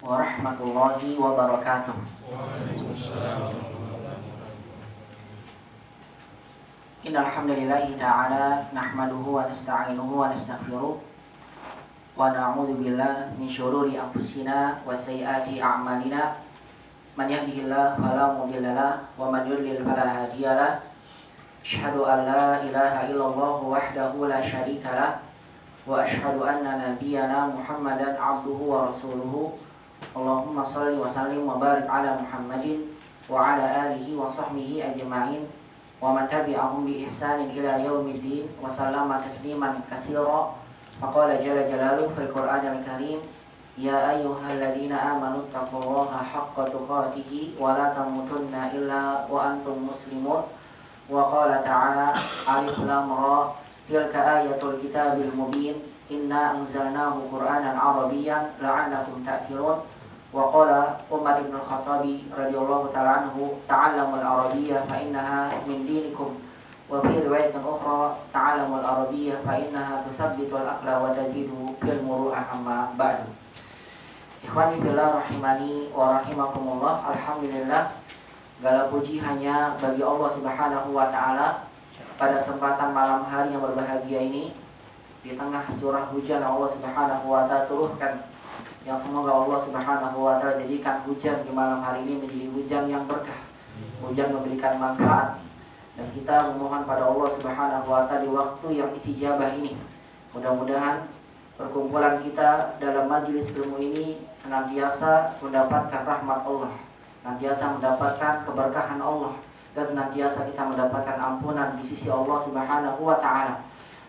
warahmatullahi wabarakatuh. Innal hamdalillahi ta'ala nahmaduhu wa nasta'inuhu wa nastaghfiruh wa na'udzu billahi min syururi anfusina wa sayyiati a'malina. Man yahdihillahu fala mudhillalah wa man yudlil fala hadiyalah. Asyhadu an la ilaha illallah wahdahu la syarikalah wa asyhadu anna nabiyyana Muhammadan abduhu wa rasuluhu. Allahumma salli wa sallim wa barik ala Muhammadin wa ala alihi wa sahbihi ajma'in wa man tabi'ahum bi ihsanin ila yaumiddin wa sallama tasliman katsira. Faqala jalla jalaluhu fil Qur'anil Karim, ya ayyuhalladzina amanu taqullaha haqqa tuqatih wa la tamutunna illa wa antum muslimun. Wa qala ta'ala, alif lam ra, tilka ayatul kitabil mubin, inna anzalnahu qur'anan arabiyyan la'allakum ta'qilun. Wa qala Umar ibn al-Khattabi radhiyallahu ta'ala anhu, ta'allamul arabiyyah fa innaha min dinikum. Wa fi riwayatin ukhra, ta'allamul arabiyyah fa innaha tusabbitul aqla wa tazidu fil muru'ah amma ba'du. Ikhwani fillah rahimani wa rahimakumullah. Alhamdulillah, segala puji hanya bagi Allah Subhanahu wa taala. Pada kesempatan malam hari yang berbahagia ini, di tengah curah hujan yang Allah Subhanahu wa taala turunkan, yang semoga Allah Subhanahu wa taala jadikan hujan di malam hari ini menjadi hujan yang berkah, hujan memberikan manfaat. Dan kita memohon pada Allah Subhanahu wa taala di waktu yang istijabah ini, mudah-mudahan perkumpulan kita dalam majelis ilmu ini senantiasa mendapatkan rahmat Allah, senantiasa mendapatkan keberkahan Allah, dan senantiasa kita mendapatkan ampunan di sisi Allah Subhanahu wa taala.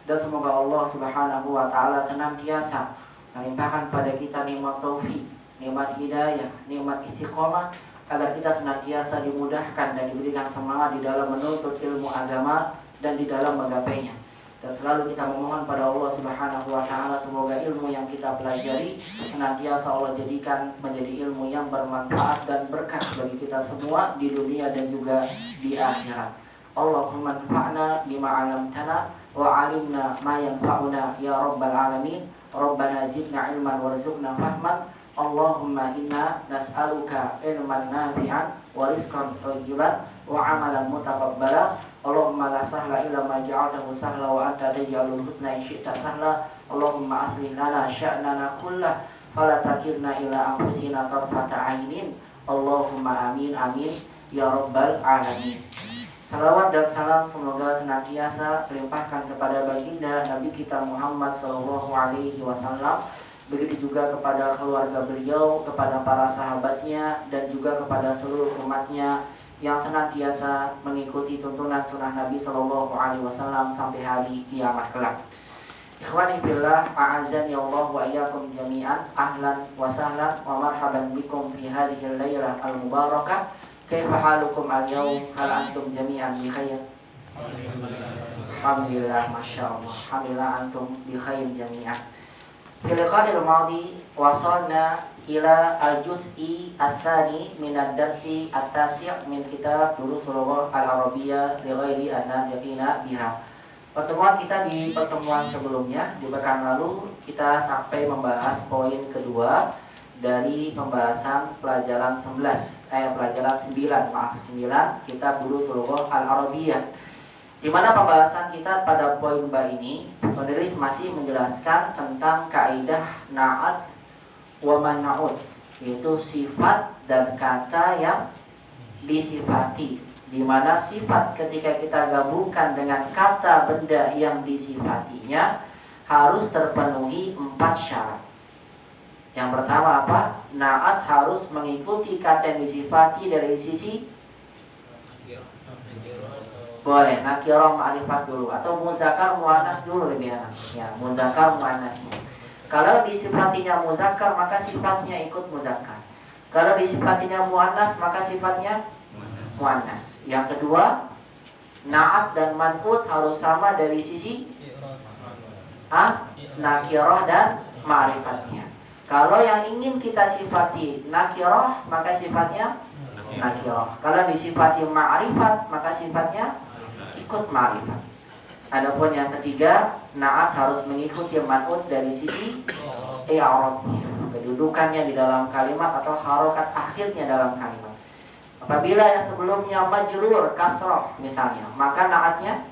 Dan semoga Allah Subhanahu wa taala senantiasa melimpahkan pada kita nikmat taufik, nikmat hidayah, nikmat istiqomah, agar kita senantiasa dimudahkan dan diberikan semangat di dalam menuntut ilmu agama dan di dalam menggapainya. Dan selalu kita memohon pada Allah Subhanahu wa taala, semoga ilmu yang kita pelajari senantiasa Allah jadikan menjadi ilmu yang bermanfaat dan berkah bagi kita semua di dunia dan juga di akhirat. Allahumma anfa'na bima 'allamtana wa 'allimna ma yanfa'una ya rabbal alamin. Rabbana zidna ilman warzuqna fahman. Allahumma inna nas'aluka ilman nafi'an wa rizqan thayyiban wa 'amalan mutaqabbala. Allahumma la sahla illa ma ja'altahu sahla wa anta taj'alul husna in syi'ta sahla. Allahumma aslih lana sya'nana kullah fala takilna ila anfusina tarfata 'ainin. Allahumma amin amin ya rabbal alamin. Salawat dan salam semoga senantiasa terlimpahkan kepada baginda Nabi kita Muhammad sallallahu alaihi wasallam, begitu juga kepada keluarga beliau, kepada para sahabatnya, dan juga kepada seluruh umatnya yang senantiasa mengikuti tuntunan sunnah Nabi sallallahu alaihi wasallam sampai hari kiamat kelak. Ikhwani fillah, a'azzani Allah wa iyyakum jami'an. Ahlan wa sahlan wa marhaban bikum fi hadhihi al-lailah al-mubarakah. Kaifa halukum al-yawm? Hal antum jami'an bi khair? Alhamdulillah, masyaallah. Alhamdulillah antum bi khair jami'an. Fil liqa'il madi wasalna ila al-juz'i ats-tsani min ad-darsi at-tasi' min kitab Durusul Lughah al-Arabiyyah li ghairi an-nadiqina biha. Pertemuan kita di pertemuan sebelumnya, di pekan lalu, kita sampai membahas poin kedua dari pembahasan pelajaran 9 kitab Durusul Lughah al-Arabiyyah. Di mana pembahasan kita pada poin bab ini, penulis masih menjelaskan tentang kaidah na'at wa man'ut, yaitu sifat dan kata yang disifati, di mana sifat ketika kita gabungkan dengan kata benda yang disifatinya harus terpenuhi 4 syarat. Yang pertama apa? Na'at harus mengikuti kata yang disifati dari sisi, boleh nakirah ma'rifat dulu atau muzakkar muannas dulu lebih enak. Ya, muzakkar muannasnya. Kalau disifatinya muzakkar maka sifatnya ikut muzakkar. Kalau disifatinya muannas maka sifatnya muannas. Yang kedua, na'at dan man'ut harus sama dari sisi nakirah dan ma'rifatnya. Kalau yang ingin kita sifati nakirah maka sifatnya nakirah. Kalau disifati ma'rifat maka sifatnya ikut ma'rifat. Adapun yang ketiga, na'at harus mengikuti man'ut dari sisi i'rabnya. kedudukannya di dalam kalimat atau harokat akhirnya dalam kalimat. Apabila yang sebelumnya majrur kasroh misalnya, maka naatnya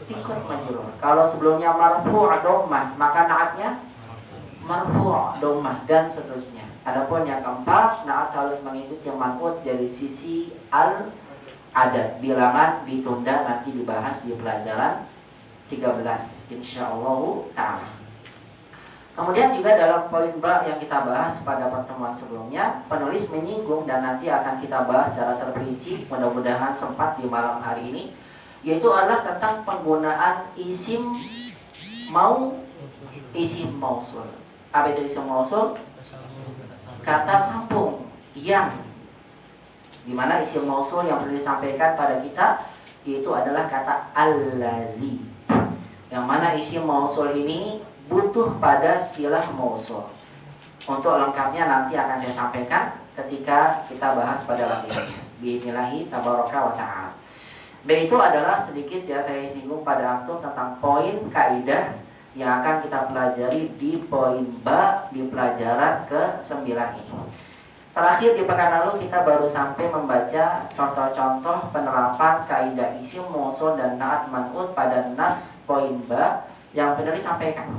ikut majrur. Kalau sebelumnya marfu' dhammah, maka naatnya marfu' dhammah dan seterusnya. Adapun yang keempat, naat harus mengikuti man'ut dari sisi al-adad. Bilangan ditunda nanti dibahas di pelajaran 13 insyaallah ta'ala. Kemudian juga dalam poin ba yang kita bahas pada pertemuan sebelumnya, penulis menyinggung dan nanti akan kita bahas secara terperinci, mudah-mudahan sempat di malam hari ini, yaitu adalah tentang penggunaan isim mausul. Apa itu isim mausul? Kata sambung yang dimana isim mausul yang perlu disampaikan pada kita yaitu adalah kata allazi, yang mana isim mausul ini butuh pada silah mausul. Untuk lengkapnya nanti akan saya sampaikan ketika kita bahas pada latihannya. Bismillahi tabaraka wa ta'ala. B itu adalah sedikit ya saya singgung pada antum tentang poin kaidah yang akan kita pelajari di poin ba di pelajaran ke-9 ini. Terakhir di pekan lalu kita baru sampai membaca contoh-contoh penerapan kaidah isim mausul dan naat man'ut pada nas poin ba yang penulis sampaikan.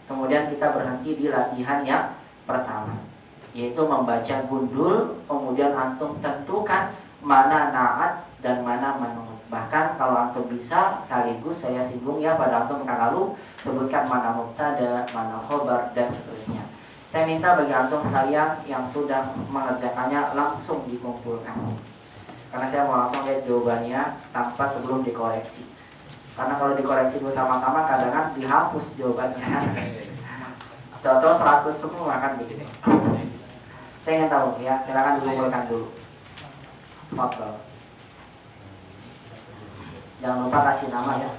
Kemudian kita berhenti di latihan yang pertama, yaitu membaca gundul, kemudian antum tentukan mana naat dan mana man'ut. Bahkan kalau antum bisa sekaligus saya singgung ya pada antum pekan lalu, sebutkan mana mubtada, mana khobar dan seterusnya. Saya minta bagi antum kalian yang sudah mengerjakannya langsung dikumpulkan, karena saya mau langsung lihat jawabannya tanpa sebelum dikoreksi. Karena kalau dikoreksi dulu sama-sama kadang-kadang dihapus jawabannya. Contoh 100 semua kan begitu. Saya ingin tahu ya, silakan dikumpulkan dulu. Foto. Jangan lupa kasih nama ya.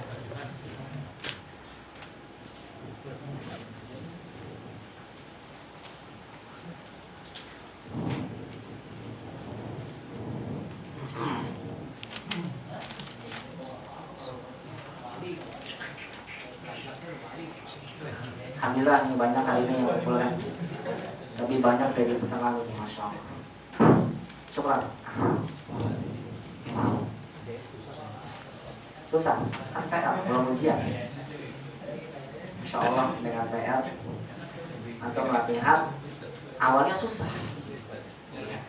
Alhamdulillah nih banyak hari ini yang kumpulkan. Lebih banyak dari pekan lalu nih, Masya Allah. Syukran. Susah, kan PR belum ujian. Insya Allah dengan PR antum latihan awalnya susah.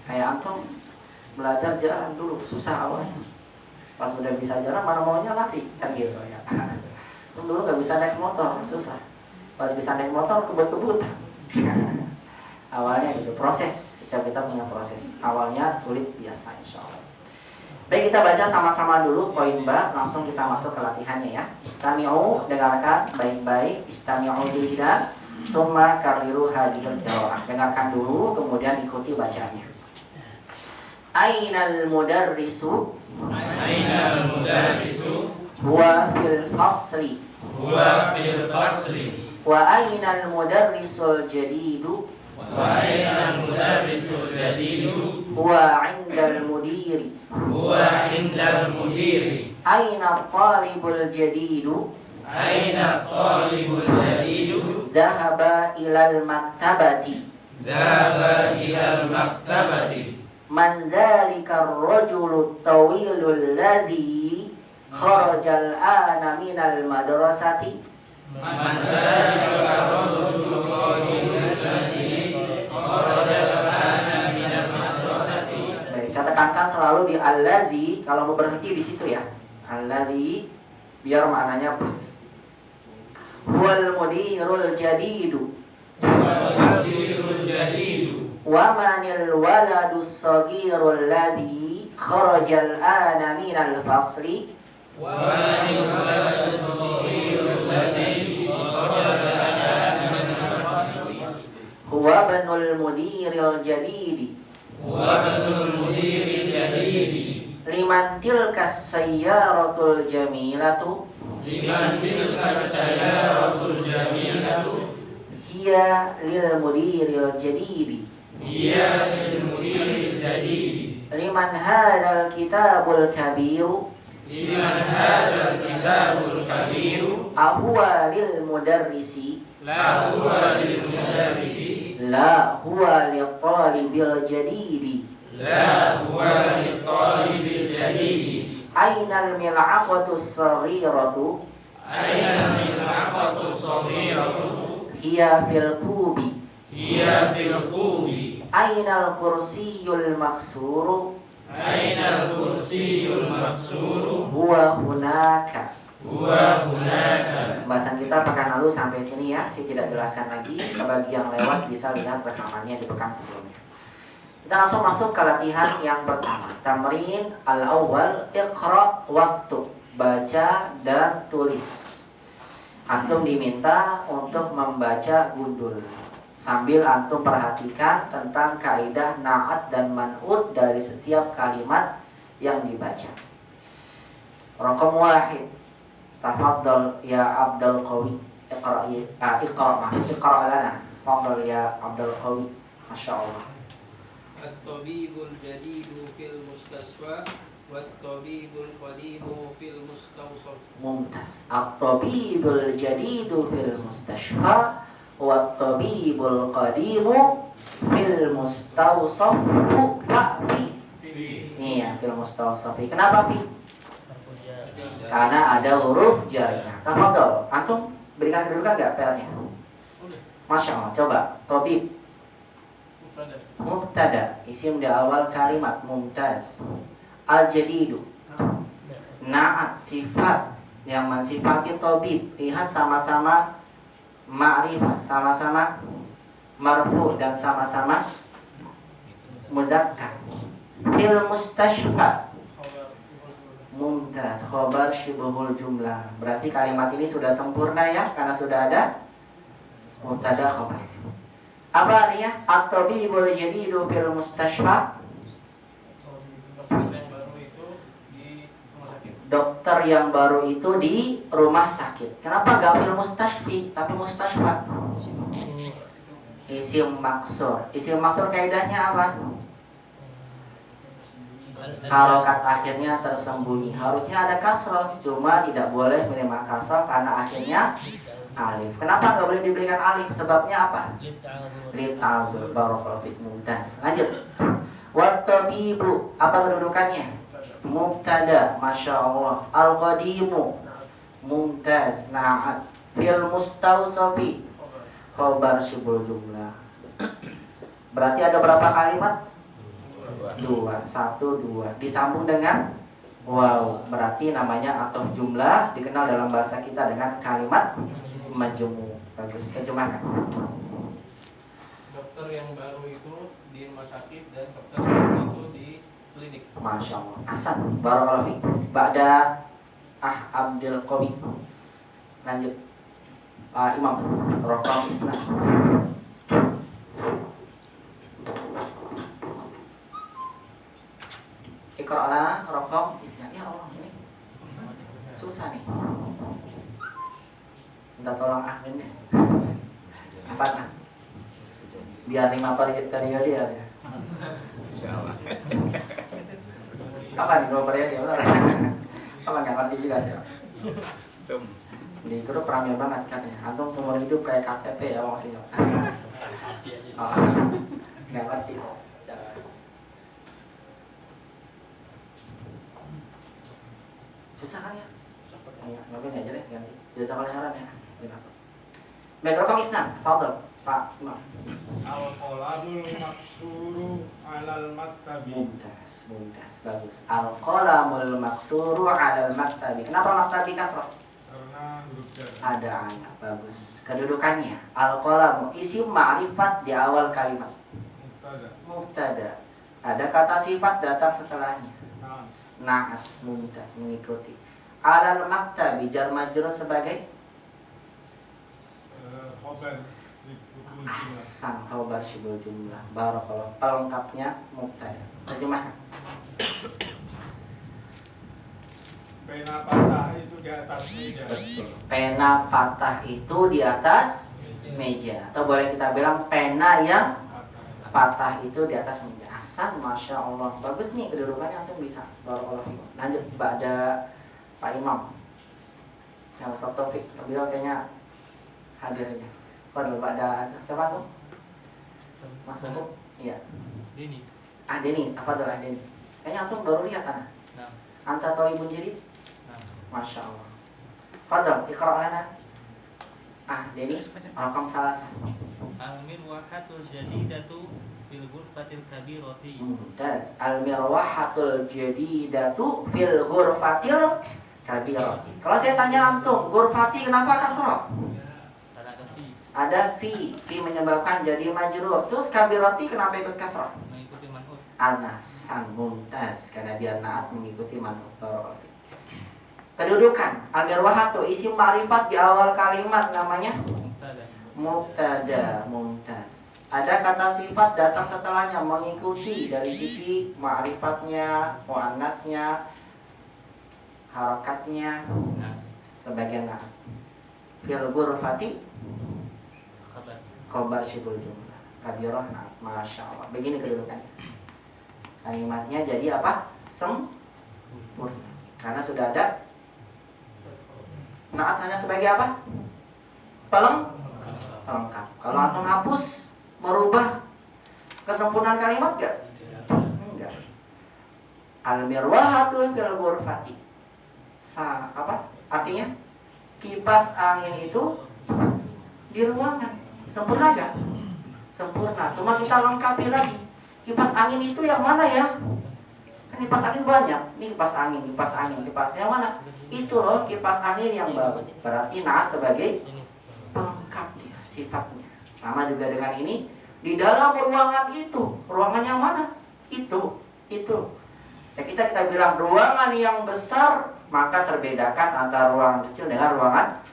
Kayak antum belajar jalan dulu susah awalnya. Pas udah bisa jalan mana maunya lari kan gitu ya. Antum dulu gak bisa naik motor, susah. Pas bisa naik motor kebut-kebutan. Awalnya gitu, proses. Setiap kita punya proses. Awalnya sulit biasa insya Allah. Baik, kita baca sama-sama dulu poin ba, langsung kita masuk ke latihannya ya. Istami'u, dengarkan baik-baik. Istami'u jayyidan, summa karriru hadhil qira'ah. Dengarkan dulu, kemudian ikuti bacaannya. Ainal mudarrisu, Ainal mudarrisu, huwa fil fasli, huwa fil fasli, wa ainal mudarrisul jadidu, wa ainal mudarrisul jadidu, huwa indal mudiri, huwa indal mudiri, aina talibul jadidu, aina talibul jadidu, zahaba ilal maktabati, dhahaba ilal maktabati, man zalika ar-rajulu tawilul ladzi kharajal ana minal madrasati. man dzalika rajulul qadirul ladzi kharajal ana minal madrasati. Baik, saya tekankan selalu di allazi, kalau mau berhenti di situ ya. Allazi biar maknanya pas. Huwal mudirul jadidu, Huwal mudirul jadidu, wa manil waladus sagirul ladzi kharajal ana minal fasli. wa manil waladus saghirul ladzi kharajal ana minal fasli. Huwa banul mudiril jadidi, Huwa banul mudiril jadidi, liman tilkas sayyaratul jamilatu, liman tilka sayyaratul jamilatu, hiya lil mudiril jadidi, hiya lil mudiril jadidi, liman hadal kitabul kabiru, liman hadzal kitabul kabiru, ahuwa lil mudarrisi, la huwa lil mudarrisi, La huwa littalibil jadidi. لا هو للطالب الجديد. أين الملعقة الصغيرة؟ أين الملعقة الصغيرة؟ هي في الكوب. هي في الكوب. أين الكرسي المكسور؟ أين الكرسي المكسور؟ هو هناك. هو هناك. Pembahasan kita pekan lalu sampai sini ya. Saya tidak jelaskan lagi. Bagi yang lewat bisa lihat rekamannya di pekan sebelumnya. Kita langsung masuk ke latihan yang pertama. Tamrin al-awwal, iqra waktu, baca dan tulis. Antum diminta untuk membaca gundul sambil antum perhatikan tentang kaidah na'at dan man'ud dari setiap kalimat yang dibaca. Raqam wahid. Tafadhal ya Abdul Qawi. Iqra lana. Tafadhal ya Abdul Qawi. Masyaallah. الطبيب الجديد في المستشفى والطبيب القديم في المستوصف. ممتاز. الطبيب الجديد في المستشفى والطبيب القديم في المستوصف. Iya, fil mustawsaf. Kenapa Fi? Karena ada huruf jarnya. Tafadhol. Antum berikan kedudukan enggak PR-nya? Masya Allah. Coba. Tabib mubtada, isim di awal kalimat. Mumtaz. Al-jadidu, na'at, sifat yang mensifati tabib. Lihat sama-sama ma'rifah, sama-sama marfu dan sama-sama muzakkar. Fil mustashfa. Mumtaz, khobar syibhul jumlah. Berarti kalimat ini sudah sempurna ya, karena sudah ada mubtada khobar. Apa artinya? At-tabibul jadidu fil mustashfa. Dokter yang baru itu di rumah sakit. Kenapa gak fil mustashfi tapi mustashfa? Isim maksur. Isim maksur kaidahnya apa? Harokat akhirnya tersembunyi. Harusnya ada kasroh, cuma tidak boleh menerima kasroh karena akhirnya alif. Kenapa nggak boleh diberikan alif? Sebabnya apa? Litazul. Barakallahu fik. Mumtaz. Lanjut. Wat-tabibu, apa kedudukannya? Mubtada. Masya Allah. Al-qadimu. Mumtaz. Na'at. Fil mustawsafi. Khobar syibul jumlah. Berarti ada berapa kalimat? 2. 1, 2. Disambung dengan wow. Berarti namanya atau jumlah, dikenal dalam bahasa kita dengan kalimat majmu'. Bagus, terjemahkan. Dokter yang baru itu di rumah sakit dan dokter yang baru itu di klinik. Masya Allah. Hasan, barakallahu fiik. Ba'da Abdul Qawi. Lanjut. Imam Raqam Isna. Iqra lana Raqam Isna. Ya Allah, ini susah nih. Minta tolong Ahmin ya. Apa kan? Biar 5 periode ya. Insyaallah. Kapan 2 periode ya? Benar. Kapan nggak ngerti juga sih. Di grup rame banget kan ya. Antum seumur hidup kayak KTP ya maksudnya. Oh, nggak ngerti kok. Susah kan ya? Ayo, ngapain aja deh ganti. Jazakallahu khairan ya. Baik, Raqam Isna. Fadhil, Pak Imam. Al-qalamul maksuru 'alal maktabi. Mumtaz, mumtaz, bagus. Al-qalamul maksuru 'alal maktabi. Kenapa maktabi kasrah? Karena huruf jar. Ada anak, bagus. Kedudukannya al-qalamu, isim ma'rifat di awal kalimat. Mubtada. Mubtada. Ada kata sifat datang setelahnya. Nah, Na'at, mumtaz, mengikuti. Alal maktabi, jar majrur sebagai khobar sibukul jumlah. ahsan, khobar syibul jumlah. Barakallah. Pelengkapnya mubtada. Terjemahkan. Pena patah itu di atas meja. Betul. Pena patah itu di atas meja. Atau boleh kita bilang pena yang patah itu di atas meja. Ahsan, masya Allah. Bagus nih kedudukannya, antum bisa. Barakallah. Lanjut pada Pak Imam. Yang Ustaz Taufik, beliau kayaknya hadirnya. Pada siapa tuh? Mas Boko? Iya. Dini. Deni, apa tuh Deni? Kayaknya antum baru lihat kan? Nah. Anta tolibun jadid? Nah. Masya Allah. Fadal, iqra' lana. Deni, rakam salah. Al-mirwahatul jadidatu fil ghurfatil kabirati. Mumtaz. Al-mirwahatul jadidatu fil ghurfatil kabirati. Kalau saya tanya antum, ghurfati kenapa kasrah? Ada fi menyebabkan jadi majrur. Terus kabirati kenapa ikut kasrah? Mengikuti man'ut. Anasan mumtaz karena dia naat mengikuti man'ut. Kedudukan al-mirwahatu isim ma'rifat di awal kalimat namanya mubtada mumtaz. Ada kata sifat datang setelahnya mengikuti dari sisi ma'rifatnya, muannasnya, harokatnya, sebagian naat. Fil ghurfati khobar syibul jumlah kabirah naat. Masya Allah. Begini kedudukannya. Kalimatnya jadi apa? Sempurna. Karena sudah ada naat hanya sebagai apa? Pelengkap. Kalau antum hapus, merubah kesempurnaan kalimat gak? Enggak. Al-mirwahatu fil ghurfati. Apa? Artinya kipas angin itu di ruangan. Sempurna gak? Sempurna. Cuma kita lengkapi lagi. Kipas angin itu yang mana ya? Kan kipas angin banyak. Ini kipas angin. Kipasnya mana? Itu loh kipas angin yang baru. Berarti naat sebagai pelengkap dia, sifatnya. Sama juga dengan ini. Di dalam ruangan itu. Ruangan yang mana? Itu. Ya kita bilang ruangan yang besar, maka terbedakan antara ruangan kecil dengan ruangan.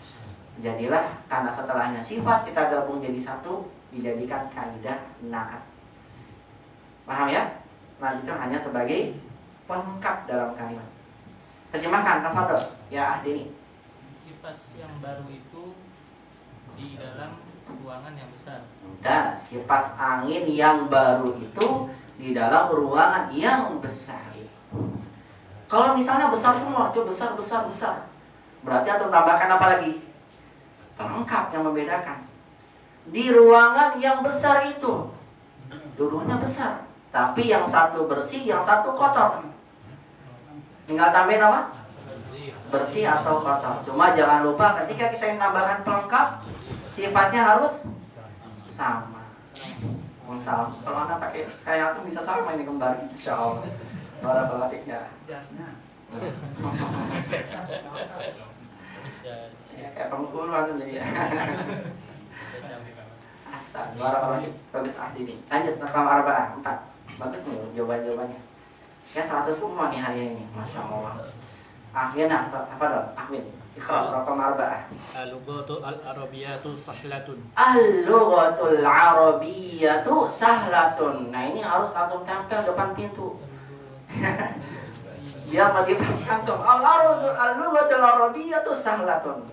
Jadilah karena setelahnya sifat kita gabung jadi satu, dijadikan kaidah naat. Paham ya? Nah itu hanya sebagai pelengkap dalam kalimat. Terjemahkan, tafadhol ya Deni. Kipas yang baru itu di dalam ruangan yang besar. Das, kipas angin yang baru itu di dalam ruangan yang besar. Kalau misalnya besar semua, itu besar. Berarti atau tambahkan apa lagi? Pelengkap yang membedakan. Di ruangan yang besar itu, dua-duanya besar, tapi yang satu bersih, yang satu kotor. Tinggal tambahin apa? Bersih atau kotor. Cuma jangan lupa ketika kita ingin tambahkan pelengkap, sifatnya harus sama. Salam. Kalau anda pakai kayak itu bisa sama ini kembali, insya Allah. Barakallahu fiik ya. Ya, kayak penghulu antum jadi. Asal. Barakallahu fiik. Bagus ini. Lanjut rakam arba'ah 4. Bagus nih jawaban-jawabannya. Ya 100 semua nih hari ini. Masya Allah. Akhirnya, tafadhol, Ahmad. Iqra rakam arba'ah. Al-lughatul arabiyyatu sahlatun. Al-lughatul arabiyyatu sahlatun. Nah, ini harus antum tempel depan pintu. Biar motivasi antum. Al-lughatul arabiyyatu sahlatun.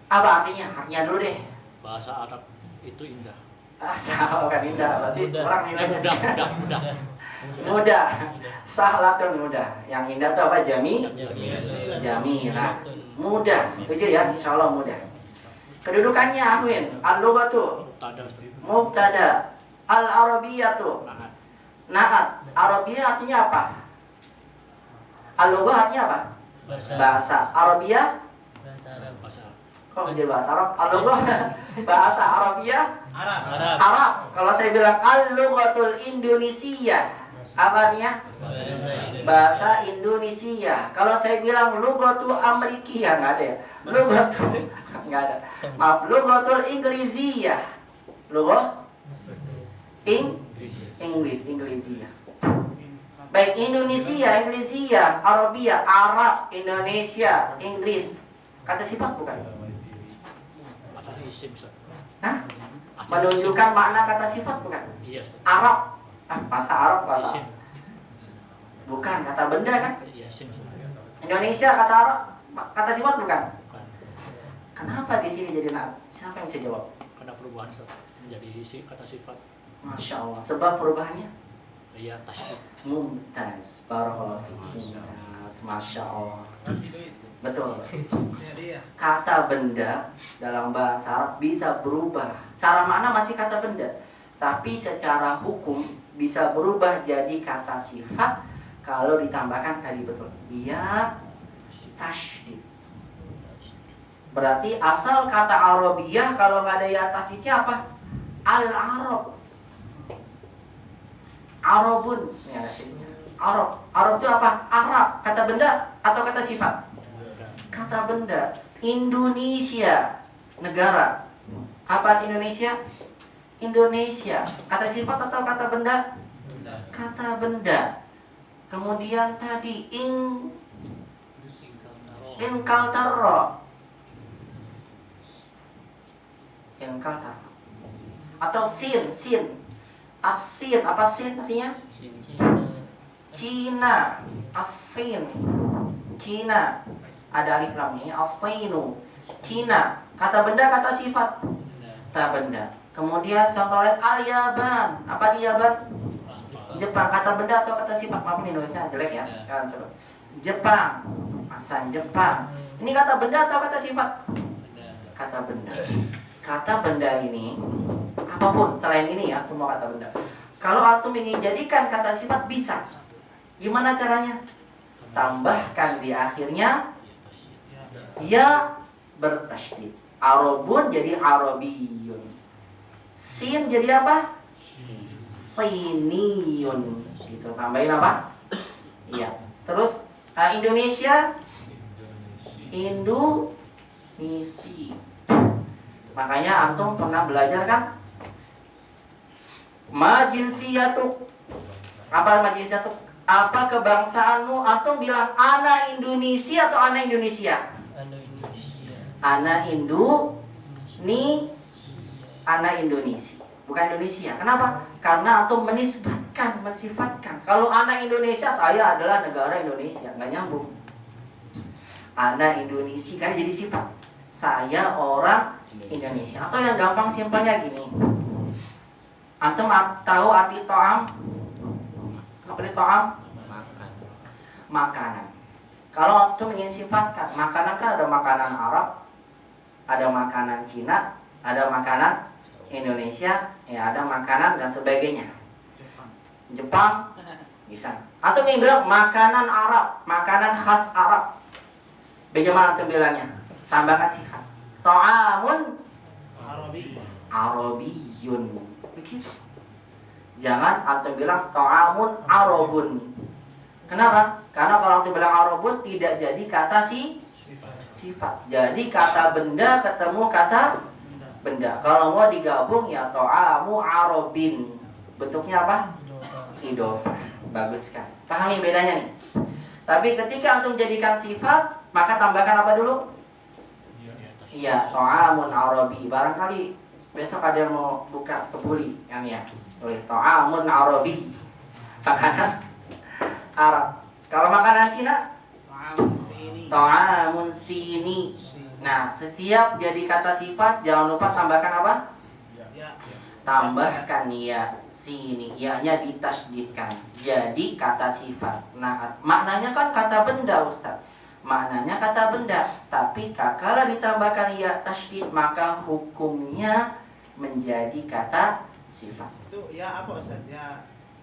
Apa artinya? Artinya dulu deh. Bahasa Arab itu indah. Kan indah. Berarti orang mudah. Mudah. Sahlatun mudah. Yang indah itu apa? Jamilah. Mudah. Setuju ya? Insyaallah mudah. Kedudukannya Ahwin. Al-lughatu mubtada. Al-arabiyyatu naat. Arabiyah artinya apa? Al-lughah artinya apa? Bahasa. Arabiyah kok jadi bahasa Arab? Al-lughah bahasa Arabiyah Arab. Kalau saya bilang al-lughatul Indonesia, apa artinya? Bahasa Indonesia. Kalau saya bilang lughatul Amerikia, nggak ada ya. Lughatul nggak ada. Maaf, lughatul Inggrisiyah. Lughah Inggrisiyah. Baik Indonesia, Inggrisiyah, Arabia, Arab, Indonesia, Inggris. Kata sifat bukan? Isim. Hah? Menunjukkan makna kata sifat bukan? Yes. Arab. Bahasa Arab bahasa. Bukan kata benda kan? Indonesia kata Arab, kata sifat bukan? Kenapa di sini jadi naat? Siapa yang bisa jawab? Karena perubahan menjadi kata sifat. Masya Allah. Sebab perubahannya? Iya, tasydid. Mumtaz. Barakallahu fiik. Mumtaz. Masya Allah. Betul. Ya dia. Kata benda dalam bahasa Arab bisa berubah. Secara makna masih kata benda, tapi secara hukum bisa berubah jadi kata sifat kalau ditambahkan tadi betul. Ya tasydid. Berarti asal kata Arabiyah kalau nggak ada ya tasydidnya apa? Al-Arab. Arabun. Ini ada sini. Arab. Arab itu apa? Arab. Kata benda atau kata sifat? Kata benda. Indonesia, negara. Apa arti Indonesia? Indonesia. Kata sifat atau kata benda? Kata benda. Kemudian tadi Inkaltaro. Atau sin. Asin, apa sin artinya? Cina. Asin. Cina. Ada alif lamnya. Asinu. Cina. Kata benda, kata sifat. Kata benda. Kemudian contoh lain al-Yaban. Apa di Yaban? Jepang. Kata benda atau kata sifat? Maaf ini nulisnya jelek ya. Kalian coba. Jepang. Asan Jepang. Ini kata benda atau kata sifat? Kata benda. Kata benda ini apapun selain ini ya, semua kata benda. Kalau antum ingin jadikan kata sifat bisa. Gimana caranya? Tambahkan di akhirnya ya bertasydid. Arabun jadi Arabiyun. Sin jadi apa? Siniyun. Gitu. Tambahin apa? Iya. Terus Indonesia Indonesia. Makanya antum pernah belajar kan? Majinsiyatuk. Apa majinsiyatuk? Apa kebangsaanmu? Antum bilang ana Indonesia atau ana Indonesia? Ana Indonesia. Bukan Indonesia. Kenapa? Karena antum menisbatkan, mensifatkan. Kalau ana Indonesia, saya adalah negara Indonesia. Nggak nyambung. Ana Indonesia kan jadi sifat. Saya orang Indonesia. Atau yang gampang simpelnya gini. Antum tahu arti to'am? Apa arti to'am? Makanan. Kalau antum ingin sifatkan, makanan kan ada makanan Arab, ada makanan Cina, ada makanan Indonesia, ya ada makanan dan sebagainya. Jepang bisa. Atau ingin bilang makanan Arab, makanan khas Arab. Bagaimana antum bilangnya? Tambahkan sifat. Ta'amun Arabiyun. Begitu. Jangan antum bilang ta'amun Arabun. Kenapa? Karena kalau antum bilang Arabun tidak jadi kata sifat. Jadi kata benda ketemu kata benda. Kalau mau digabung ya ta'amu Arabin. Bentuknya apa? Idhofah. Bagus kan? Pahami bedanya nih. Tapi ketika antum jadikan sifat, maka tambahkan apa dulu? Iya, ta'amun Arabi. Barangkali besok ada yang mau buka kebuli kan ya. Oleh ta'amun Arabi. Makanan Arab. Kalau makanan Cina, ta'amun Sini. Nah, setiap jadi kata sifat jangan lupa tambahkan apa? Tambahkan ya sini. Ya-nya ditasydidkan. Jadi kata sifat. Nah, maknanya kan kata benda, Ustaz. Maknanya kata benda, tapi kalau ditambahkan ya tasydid maka hukumnya menjadi kata sifat. Itu ya apa Ustaz?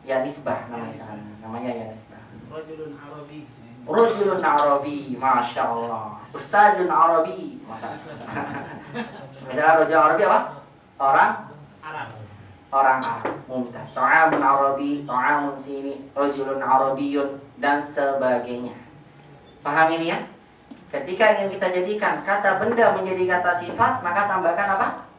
Ya nisbah namanya. Namanya ya nisbah. Rajulun Arabi. Rajulun Arabi, Masya Allah. Ustazun Arabi. Misalnya Rajul Arabi apa? Orang Arab. Orang Arab. Mumtaz. Ta'amun Arabi, ta'amun sini, Rajulun Arabiyun dan sebagainya. Paham ini ya? Ketika ingin kita jadikan kata benda menjadi kata sifat, maka tambahkan apa?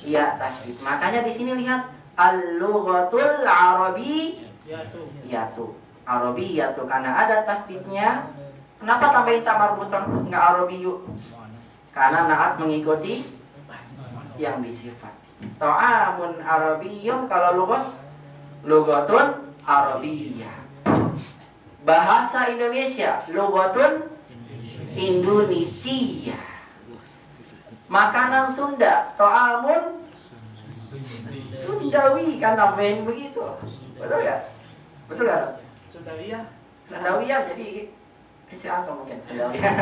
Ya tasydid. Makanya di sini lihat al-lughatul Arabi yatu. Arabi yatu karena ada tasydidnya. Kenapa tambahin ta marbutah enggak Arabiyu? Karena naat mengikuti yang disifat. Ta'amun Arabiyyun kalau lughatun Arabiyyah. Bahasa Indonesia lughatun Indonesia. Makanan Sunda ta'amun Sundawi kan nambahin begitu. Betul ya? Betul ya? Sundawiyah. Sundawiyah jadi Istri antum mungkin Sendawiyah.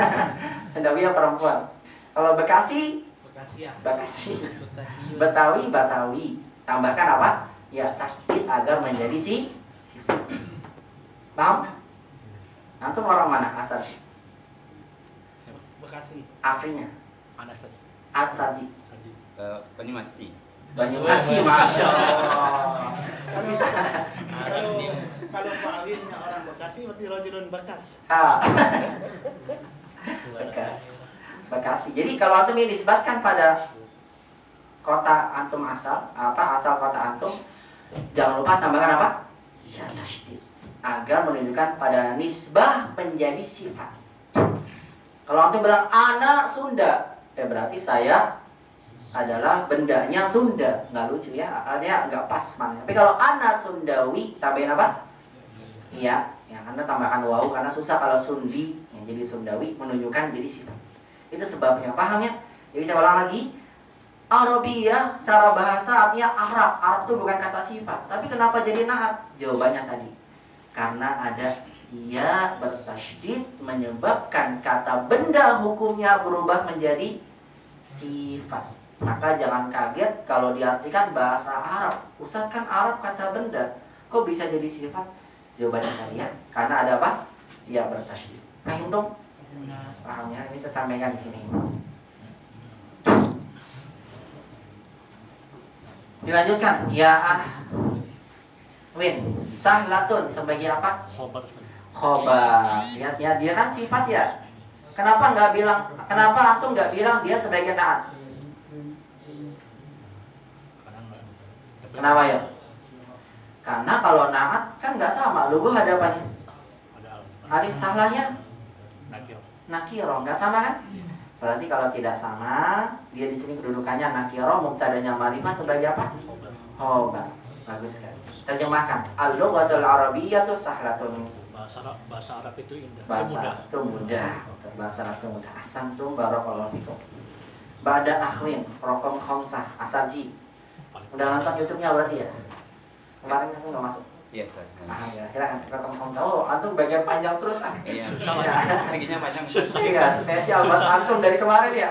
Sendawiyah perempuan. Kalau Bekasi, Bekasi ya. Bekasi. Bekasi. Betawi, Batawi. Tambahkan apa? Ya, tasdid agar menjadi sifat. Paham? Antum orang mana asal? Bekasi. Aslinya? Anas tadi. Asarji. Tadi. Banyumas. Banyumas, masya Allah. Bisa. Kalau Pak Alinnya orang Bekasi berarti rojulun bekas. Ah. Bekasi. Jadi kalau antum ini disebutkan pada kota antum asal kota antum, jangan lupa tambahkan apa? Ya, tasydid. Agar menunjukkan pada nisbah menjadi sifat. Kalau antum bilang anak Sunda, berarti saya adalah bendanya Sunda. Nggak lucu ya, artinya nggak pas mana. Tapi kalau anak Sundawi, tambahin apa? Iya, ya karena tambahkan wawu karena susah kalau Sundi yang jadi Sundawi menunjukkan jadi sifat. Itu sebabnya, paham ya? Jadi saya ulang lagi, Arabiyah secara bahasa artinya Arab. Arab itu bukan kata sifat. Tapi kenapa jadi naat? Jawabannya tadi, karena ada dia bertasydid menyebabkan kata benda hukumnya berubah menjadi sifat. Maka jangan kaget kalau diartikan bahasa Arab. Ustaz kan Arab kata benda, kok bisa jadi sifat? Jawabannya tadi ya, karena ada apa? Ya bertasydid. Paham dong? Paham ya? Ini saya sampaikan di sini. Dilanjutkan. Ya Win, sahlatun sebagai apa? Khobar tadi. Khobar. Lihat ya, dia kan sifat ya. Kenapa antum nggak bilang dia sebagai naat? Kenapa ya? Karena kalau naat kan nggak sama, lugu ada apanya? Ada Alif sahlahnya nakiro. nakiro, nggak sama kan? Berarti kalau tidak sama, dia di sini kedudukannya nakiro, mubtadanya ma'rifah sebagai apa? Khobar. Khobar. Bagus sekali. Terjemahkan. Al-lughatul arabiyyatu sahlatun. Bahasa Arab itu indah. Bahasa itu mudah. Bahasa Arab itu mudah. Ahsantum barakallahu fikum. Ba'da akhwin, rokom khamsah, asarji. Udah nonton YouTube-nya berarti ya? Kemarin aku nggak masuk. Iya, Ustaz. Ya, silakan rokom khamsah. Oh, antum bagian panjang terus ah. Iya. Ya. Seginya panjang, Ustaz. Iya, spesial buat antum dari kemarin ya.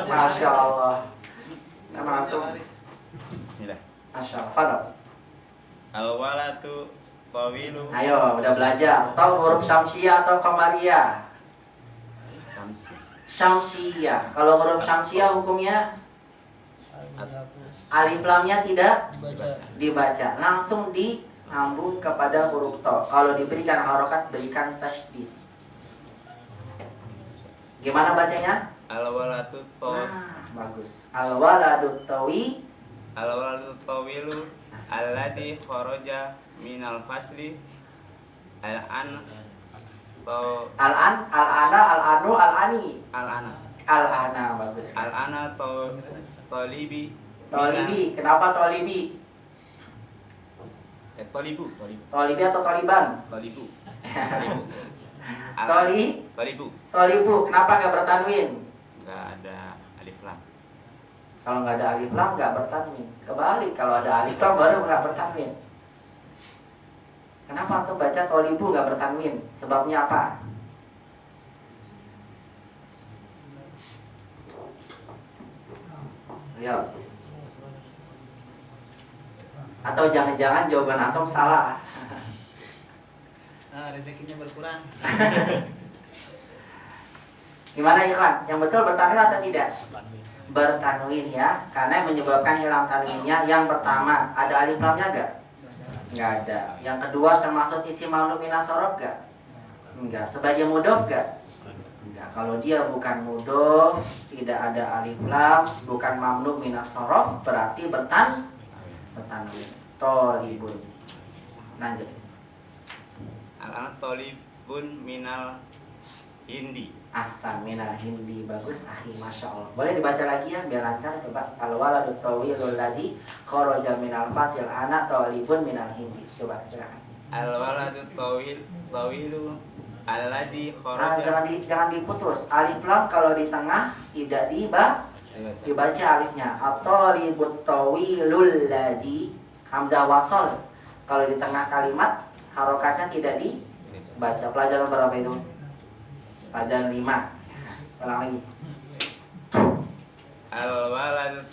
Masya Allah. Nama antum. Bismillah. Masya Allah. Fadal. Al-walatu tawilu. Ayo, udah belajar. Tahu huruf syamsiyah atau qamariyah? Samsi. Syamsiyah. Kalau huruf syamsiyah hukumnya alif lamnya tidak dibaca, langsung disambung kepada huruf to. Kalau diberikan harokat, berikan tasydid. Gimana bacanya? Al-walatu tawilu. Bagus. Al-waladu tawi. Al-walatu tawilu alladhi kharaja minal fasli al-an Al-an, al-ana, al-anu, al-ani. al-ana Al-ana, bagus. al-ana tolibi. Tolibi, kenapa tolibi? Tolibu. Tolibi atau toliban? Tolibu. Tolibu, kenapa nggak bertanwin? Enggak ada alif lam. Kalau nggak ada alif lam nggak bertanwin. Kebalik, kalau ada alif lam baru nggak bertanwin. Kenapa tuh baca tolibu nggak bertanwin? Sebabnya apa? Lihat. Atau jangan-jangan jawaban antum salah. Rezekinya berkurang. Gimana Ikhwan? Yang betul bertanwin atau tidak? Tanwin. Bertanwin ya, karena yang menyebabkan hilang tanwinnya yang pertama, ada alif lamnya enggak? Enggak ada. Yang kedua termasuk isim mamnu minas sorof enggak? Enggak. Sebagai mudhof enggak? Enggak. Kalau dia bukan mudhof, tidak ada alif lam, bukan mamnu minas sorof, berarti bertanwin. Tolibun. Lanjut. Al-ana tolibun minal hindi. Ahsan minal hindi, bagus ahi, masya Allah. Boleh dibaca lagi ya biar lancar, coba. Al-waladu tawilul ladzi kharaja minal fasil ana talibun minal hindi. Coba silakan. Al-waladu tawilu alladzi kharaja. Jangan diputus. Alif lam kalau di tengah tidak dibaca alifnya. At-talibut tawilul ladzi, hamzah wasol. Kalau di tengah kalimat harokatnya tidak baca. Pelajaran berapa itu? Pelajaran 5. Sekarang lagi. Al-waladu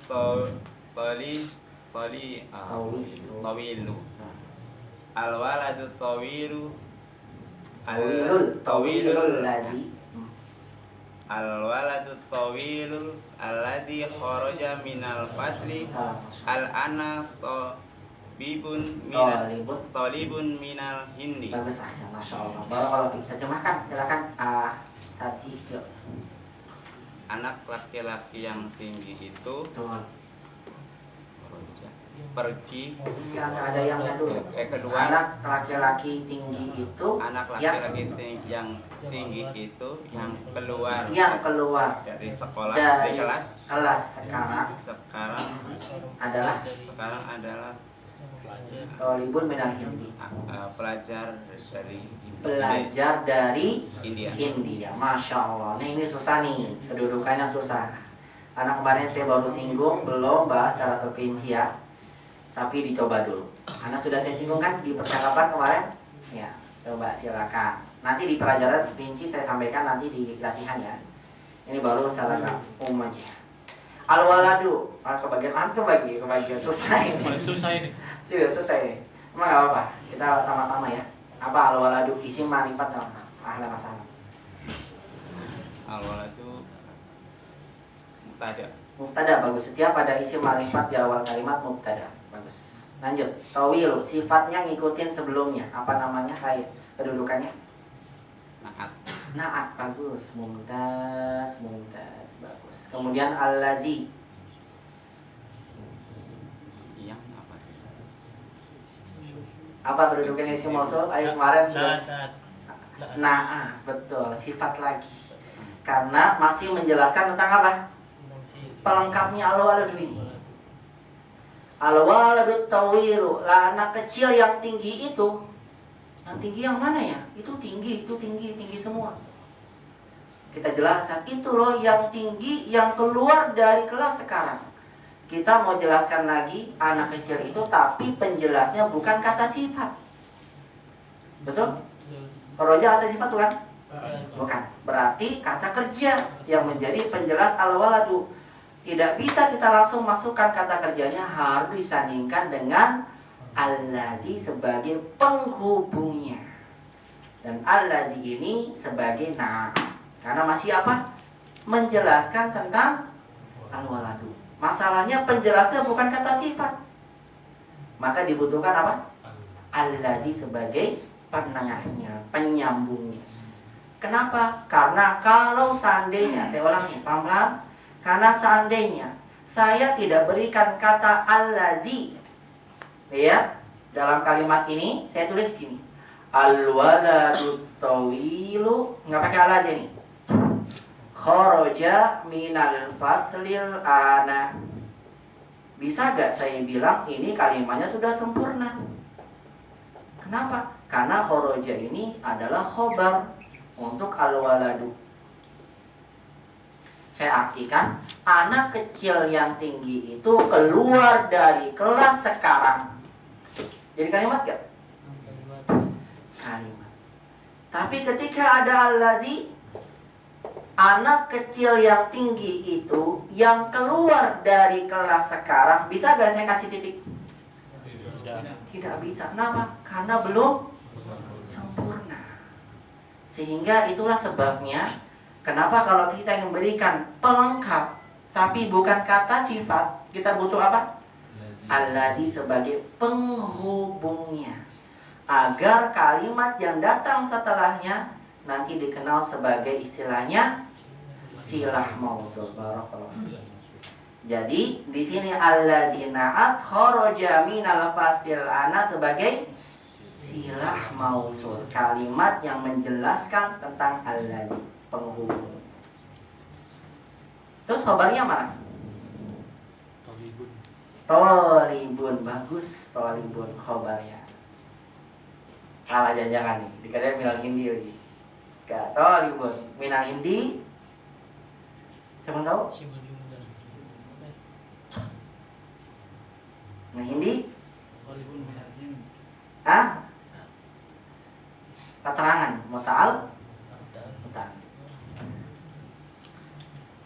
tawilu. Al-waladu tawilu. Tawilul ladzi. Al-waladu tawilul alladhi kharaja minal fasli al-ana talibun minal hindi. Bagus, Masya Allah. Barakallahu fiik. Terjemahkan, silakan. Sarji, yuk. Anak laki-laki yang tinggi itu Tuh. pergi. Yang ada yang dulu. Kedua, anak laki-laki tinggi itu anak laki-laki yang tinggi itu yang keluar dari sekolah, dari kelas sekarang adalah Tolibun minal hindi, pelajar dari India. Masya Allah. Nah, ini susah nih, kedudukannya susah. Karena kemarin saya baru singgung, belum bahas secara terperinci ya. Tapi dicoba dulu. Karena sudah saya singgung kan di percakapan kemarin. Ya, coba silakan. Nanti di pelajaran rinci saya sampaikan nanti di latihan ya. Ini baru cara umum aja. Al-waladu, kebagian susah ini. Susah ini. Serius susah ini. Emang gak apa-apa. Kita sama-sama ya. Apa al-waladu? Isim ma'rifat ahla masalah. Al-waladu Mubtada bagus. Setiap ada isim ma'rifat di awal kalimat mubtada. Bagus. Lanjut. Tawilu, sifatnya ngikutin sebelumnya. Apa namanya? Kayak kedudukannya? Naat. Bagus. Mumtaz. Bagus. Kemudian al-lazi. Yang apa? Apa kedudukan isim mausul? Ayo kemarin sudah. Nah, Betul. Sifat lagi. Karena masih menjelaskan tentang apa? Pelengkapnya al-waladu ini. Al-waladu tawilu, lah anak kecil yang tinggi itu. Yang tinggi yang mana ya? Itu tinggi semua. Kita jelaskan, itu loh yang tinggi yang keluar dari kelas sekarang. Kita mau jelaskan lagi anak kecil itu, tapi penjelasnya bukan kata sifat. Betul? Kharaja kata sifat bukan? Bukan. Berarti kata kerja yang menjadi penjelas al-waladu. Tidak bisa kita langsung masukkan kata kerjanya, harus disandingkan dengan al-lazi sebagai penghubungnya. Dan al-lazi ini sebagai karena masih apa? Menjelaskan tentang al-waladu. Masalahnya penjelasnya bukan kata sifat. Maka dibutuhkan apa? Al-lazi sebagai penengahnya, penyambungnya. Kenapa? Karena kalau seandainya, saya ulangi, paham? Karena seandainya saya tidak berikan kata al-lazi, lihat dalam kalimat ini saya tulis gini, al-waladu tawilu, nggak pakai al-lazi ini, kharaja minal faslil ana. Bisa gak saya bilang ini kalimatnya sudah sempurna? Kenapa? Karena kharaja ini adalah khobar untuk al-waladu. Saya artikan, anak kecil yang tinggi itu keluar dari kelas sekarang. Jadi kalimat gak? Kalimat. Tapi ketika ada al-lazi, anak kecil yang tinggi itu yang keluar dari kelas sekarang, bisa gak saya kasih titik? Tidak bisa. Kenapa? Karena belum sempurna. Sehingga itulah sebabnya kenapa kalau kita yang memberikan pelengkap tapi bukan kata sifat, kita butuh apa? Al-lazi sebagai penghubungnya, agar kalimat yang datang setelahnya nanti dikenal sebagai istilahnya silah mausul. Jadi di sini al-lazi na'at kharaja minal fasil ana sebagai silah mausul, kalimat yang menjelaskan tentang al-lazi, penghubung. Terus khobarnya mana? Tolibun. Bagus, tolibun khobarnya. Salah jangan nih, dikatakan minal hindi lagi. Gak, tolibun minal hindi. Siapa tahu? Minal hindi? Keterangan.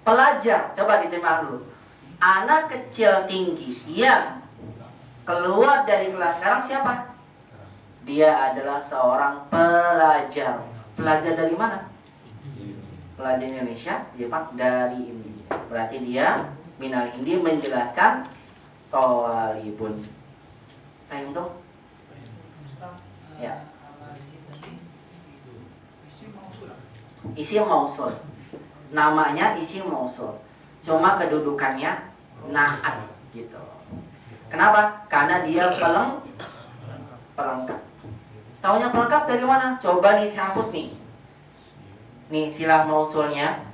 Pelajar, coba diterima dulu. Anak kecil tinggi yang keluar dari kelas sekarang siapa? Dia adalah seorang pelajar. Pelajar dari mana? Pelajar Indonesia, Jepang, dari India. Berarti dia minal India menjelaskan tolibun. Paham tuh? Ya. Isim mausul. Namanya isim mausul. Cuma kedudukannya na'at gitu. Kenapa? Karena dia pelengkap. Taunya pelengkap dari mana? Coba nih saya hapus nih. Nih silah mausulnya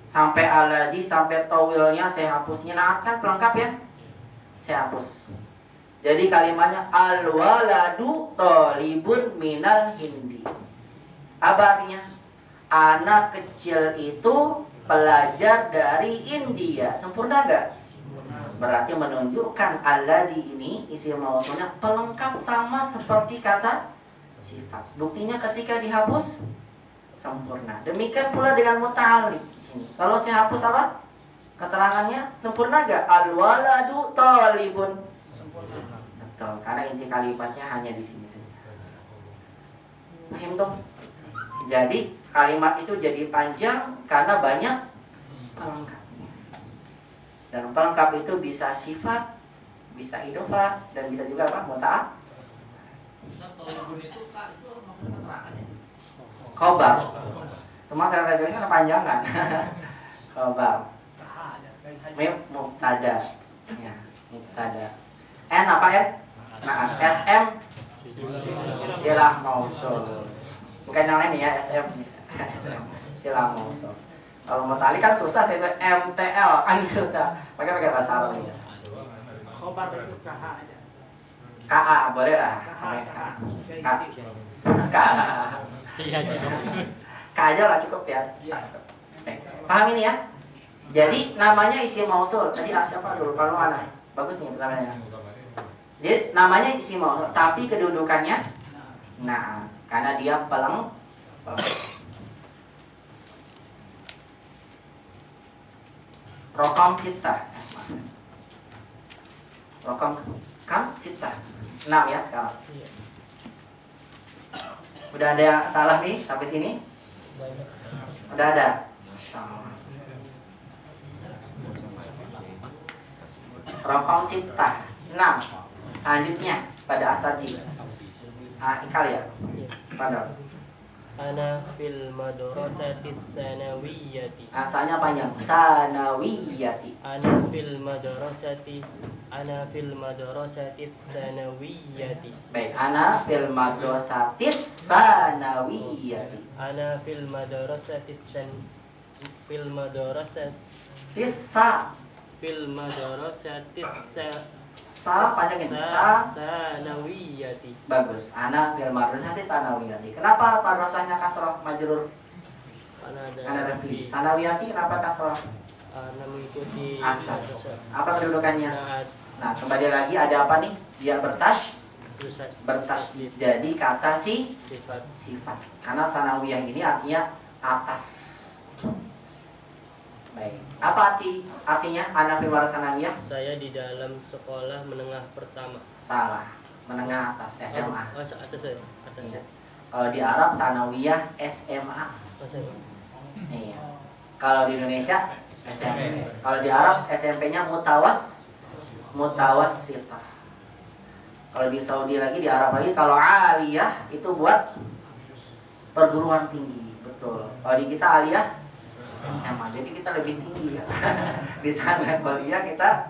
sampai alaji sampai tawilnya saya hapusnya. Na'at kan pelengkap ya? Saya hapus. Jadi kalimatnya al-waladu thalibun minal hindi. Apa artinya? Anak kecil itu pelajar dari India. Sempurna gak? Berarti menunjukkan alladhi ini isi mausulnya pelengkap sama seperti kata sifat. Buktinya ketika dihapus sempurna. Demikian pula dengan muta'alliq. Kalau saya hapus apa? Keterangannya sempurna gak? Al-waladu thalibun. Sempurna. Betul, karena inti kalimatnya hanya di sini saja. Paham dong? Jadi kalimat itu jadi panjang karena banyak pelengkapnya. Dan pelengkap itu bisa sifat, bisa idhofah, dan bisa juga apa? Muta'ah. Tolibun itu kak itu maksudnya keterangannya. Khobar. Cuma saya tajamnya kepanjangan. Khobar. Mubtada. Ya, mubtada. N apa N? Nah, SM silah mausul. Bukan yang lain ya, SM. SM silah mausul. Kalau mau tali kan susah, saya itu MTL kan susah. Pakai bahasa Arab ya. Khobar itu KH aja. KA boleh lah. KA. Iya, K aja lah cukup ya. Baik. Paham ini ya? Jadi namanya isim mausul. Tadi siapa dulu? Kalau mana? Bagus nih pertanyaannya. Jadi namanya isim mausul, tapi kedudukannya nah, karena dia peleng. Rokam sita. Rokam kam sita. 6 ya sekarang. Udah ada yang salah nih sampai sini? Udah ada. Rokam sita 6. Lanjutnya pada asaji. Ikal ya. Pada. Ana fil madrasati tsanawiyati. Asalnya panjang. Sanawiyati. Ana fil madrasati tsanawiyati. Baik, ana fil madrasatis sanawiyati. Ana fil madrasati Tisa. fil madrasati Sa panjangin. Sa. tsanawiyati. Bagus. Ana fil madrasatis sanawiyati. Kenapa madrasahnya kasroh majrur? Ana rafi. Sanawiyati kenapa kasroh? Ana mengikuti Asal. madrasah. Apa kedudukannya? Naat Nah, kembali lagi ada apa nih? Dia bertasydid. Jadi kata sifat. Karena sanawiyah ini artinya atas. Baik. Apa artinya ana fil sanawiyah? Saya di dalam sekolah menengah pertama. Salah. Menengah atas SMA. Oh, atas ya. Iya. Kalau di Arab sanawiyah SMA. Iya. Kalau di Indonesia SMP. Kalau di Arab SMP-nya mutawassithah. Kalau di Saudi lagi, di Arab lagi, kalau aliyah itu buat perguruan tinggi, betul. Kalau di kita aliyah SMA, jadi kita lebih tinggi ya. Di sana aliyah kita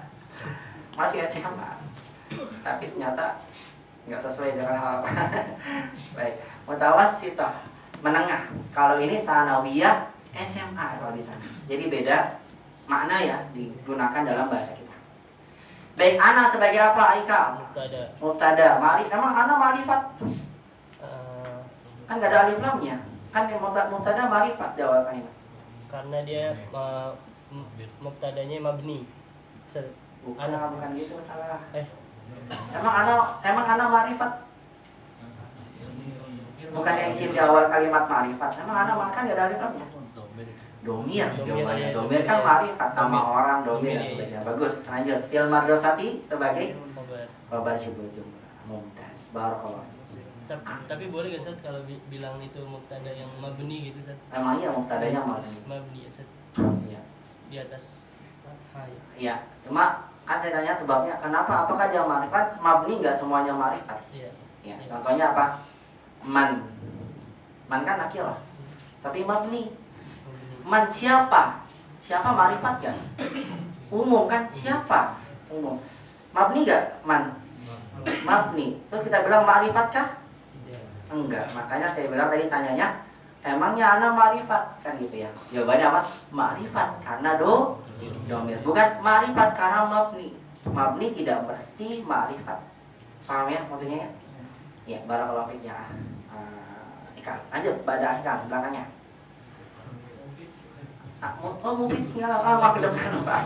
masih SMA, tapi ternyata nggak sesuai dengan harapan. Baik, mutawassithah menengah. Kalau ini sanawiyah SMA kalau di sana. Jadi beda makna ya digunakan dalam bahasa kita. Baik, ana sebagai apa, Aika? Mubtada. Emang ana ma'rifat? Kan gak ada alif lamnya. Kan mubtada ma'rifat jawabannya. Karena dia mubtadanya mabni. Bukan gitu salah. Emang ana ma'rifat? Bukan yang isim di awal kalimat ma'rifat. Emang ana kan gak ada alif lamnya. Domir, jawabannya. ya, Domir kan marifat, nama orang, domir dan sebagainya. Bagus, lanjut. Fi'il madrasati sebagai Khobar. khabar syibhul jumlah. Mumtaz, barakallah. Tapi boleh gak Ustaz kalau bilang itu mubtada yang mabni gitu Ustaz? Emangnya mubtadanya mabni? Mabni ya Ustaz. Iya. Di atas fathah ya. Iya, cuma kan saya tanya sebabnya kenapa? Apakah dia marifat? Mabni nggak semuanya marifat. Iya. Ya, contohnya apa? Man kan nakirah, tapi mabni. Man siapa? Siapa marifat kan? Umum kan siapa? Umum. Mabni gak? Man. Mabni. Terus kita bilang marifat kah? Enggak. Makanya saya bilang tadi tanyanya, emangnya ana marifat kan gitu ya? Jawabannya apa? Marifat karena domir. Bukan marifat karena mabni. Mabni tidak mesti marifat. Paham ya maksudnya ya? Ya, barakallahu fiik ya. Ikan. Lanjut pada ikan belakangnya. Mungkin tinggal lama ke depan Pak.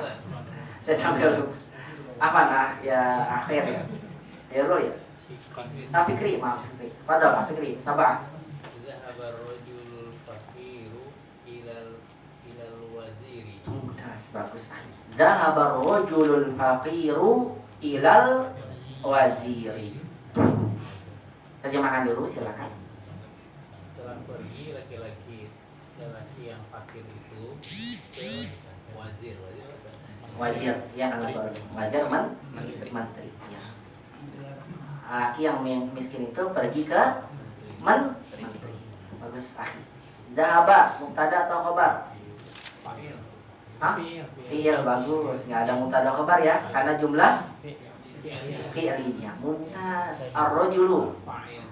Saya sambil dulu. Apa ya akhir ya? Ya dulu ya. Fikri, maaf Fikri. Fadal Fikri, Sabah. Zahabar rajulul faqiru ilal waziri. Bagus. Zahabar rajulul faqiru ilal waziri. Terjemahkan dulu silakan. Telah pergi laki-laki yang fakir itu ke wazir. Wazir, ya kan wazir menteri. Ya. Laki yang miskin itu pergi ke menteri. Bagus, akhi. Zahaba, mubtada atau khobar? Hah? Fi'il, bagus. Nggak ada mubtada khobar ya, karena jumlah fi'ilnya. Mumtaz. Ar-rajulu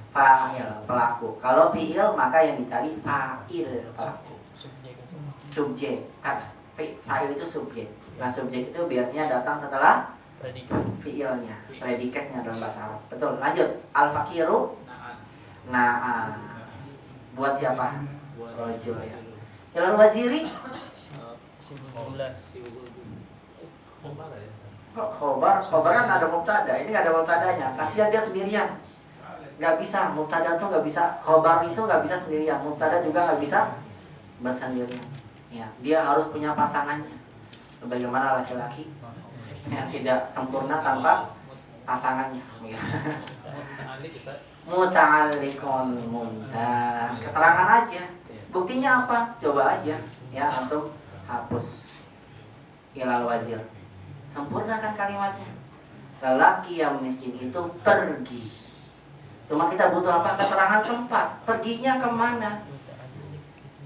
fa'il, pelaku. Kalau fi'il maka yang dicari fa'il, pelaku. Subjek. Fa'il itu subjek. Nah, subjek itu biasanya datang setelah fi'ilnya, predikatnya dalam bahasa Arab. Betul. Lanjut. Al-faqiru. Nah, buat siapa? Rajul ya. Ilal waziri. Khobar kan ada mubtada. Ini nggak ada mubtadanya. Kasihan dia sendirian. Nggak bisa. Mubtada tuh nggak bisa. Khobar itu nggak bisa sendirian. Mubtada juga nggak bisa bersendirian. Ya, dia harus punya pasangannya. Sebagaimana laki-laki yang tidak sempurna tanpa pasangannya. Ya. Muta'alliqun mumtaz. Keterangan aja. Buktinya apa? Coba aja. Ya, untuk hapus ilal wazir. Sempurnakan kalimatnya. Lelaki yang miskin itu pergi. Cuma kita butuh apa? Keterangan tempat. Perginya kemana?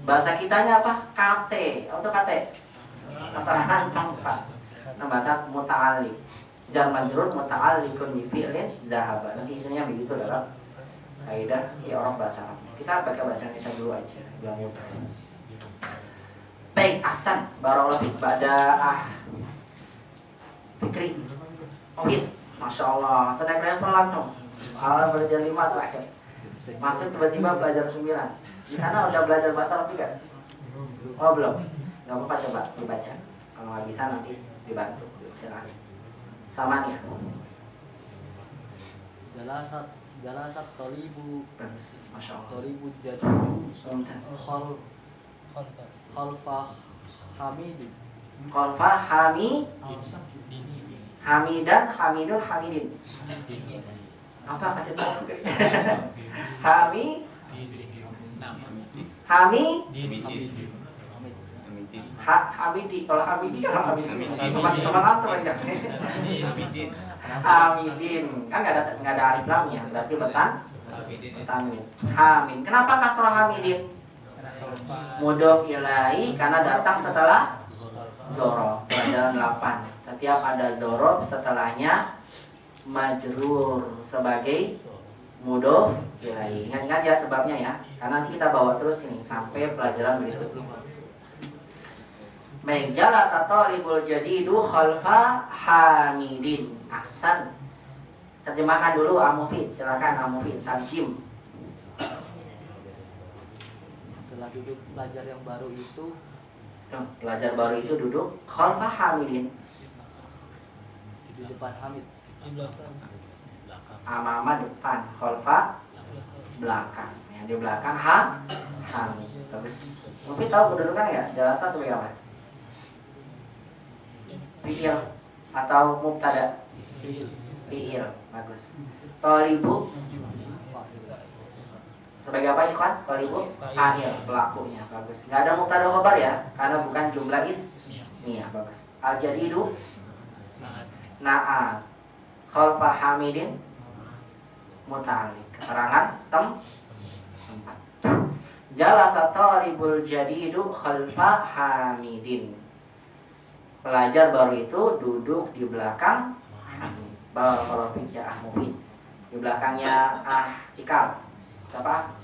Bahasa kitanya apa? Kate. Untuk kate. Keterangan tempat. Nah, bahasa muta'alliq. Jar majrur muta'alliqun bi fi'lin zahaba. Nanti isinya begitu dalam kaidah ya orang bahasa Arab. Kita pakai bahasa Indonesia dulu aja biar mudah. Baik, Hasan, barakallahu fiik pada Fikri. Mungkin Masya Allah, sedang level langsung. Awal belajar 5 terakhir. Masuk tiba-tiba belajar 9. Di sana udah belajar bahasa Arab juga? Oh belum. Gak apa-apa, coba dibaca. Kalau nggak bisa nanti dibantu. Silakan. Samanya. Jalasat tolibu. Bagus, Masya Allah. Tolibu jadidu. Mumtaz. Khalfah hamidin. Khalfa Hamidan, Hamidun, Hamidin. Apa kasih tahu? Hamidi. Kalau Hamidi kan Hamidin. Teman antum enggak? Hamidin. Kan enggak ada alif lamnya, berarti bertanwin. Hamid. Kenapa kasrah Hamidin? Mudhof ilaih karena datang setelah zorof. Pelajaran 8. Setiap ada zorof setelahnya majrur sebagai mudhof ilaih. Ingat ya sebabnya ya. Karena nanti kita bawa terus ini sampai pelajaran berikutnya. Baik, jalasa talibul jadidu khalfa hamidin. Ahsan. Terjemahkan dulu Amufid. Silakan Amufid tarjim. Setelah duduk pelajar yang baru itu, Pelajar baru itu duduk khalfa hamidin. di depan Hamid. Amama depan, khalfa belakang. Ya, di belakang hamid. Bagus. Mungkin tahu kedudukan ya? Jalasa sebagai apa? Fi'il atau mubtada? Fi'il. Bagus. Talibu sebagai apa ikhwan? Talibu fa'il, pelakunya. Bagus. Enggak ada mubtada khabar ya? Karena bukan jumlah ismiyah. Bagus. Al-jadidu na'at khalfa hamidin muta'alliq. Keterangan tempat. Jalasa talibul jadidu khalfa hamidin. Pelajar baru itu duduk di belakang Hamid. Barakallahu fik ya Ahmud. Di belakangnya Ikal. Siapa?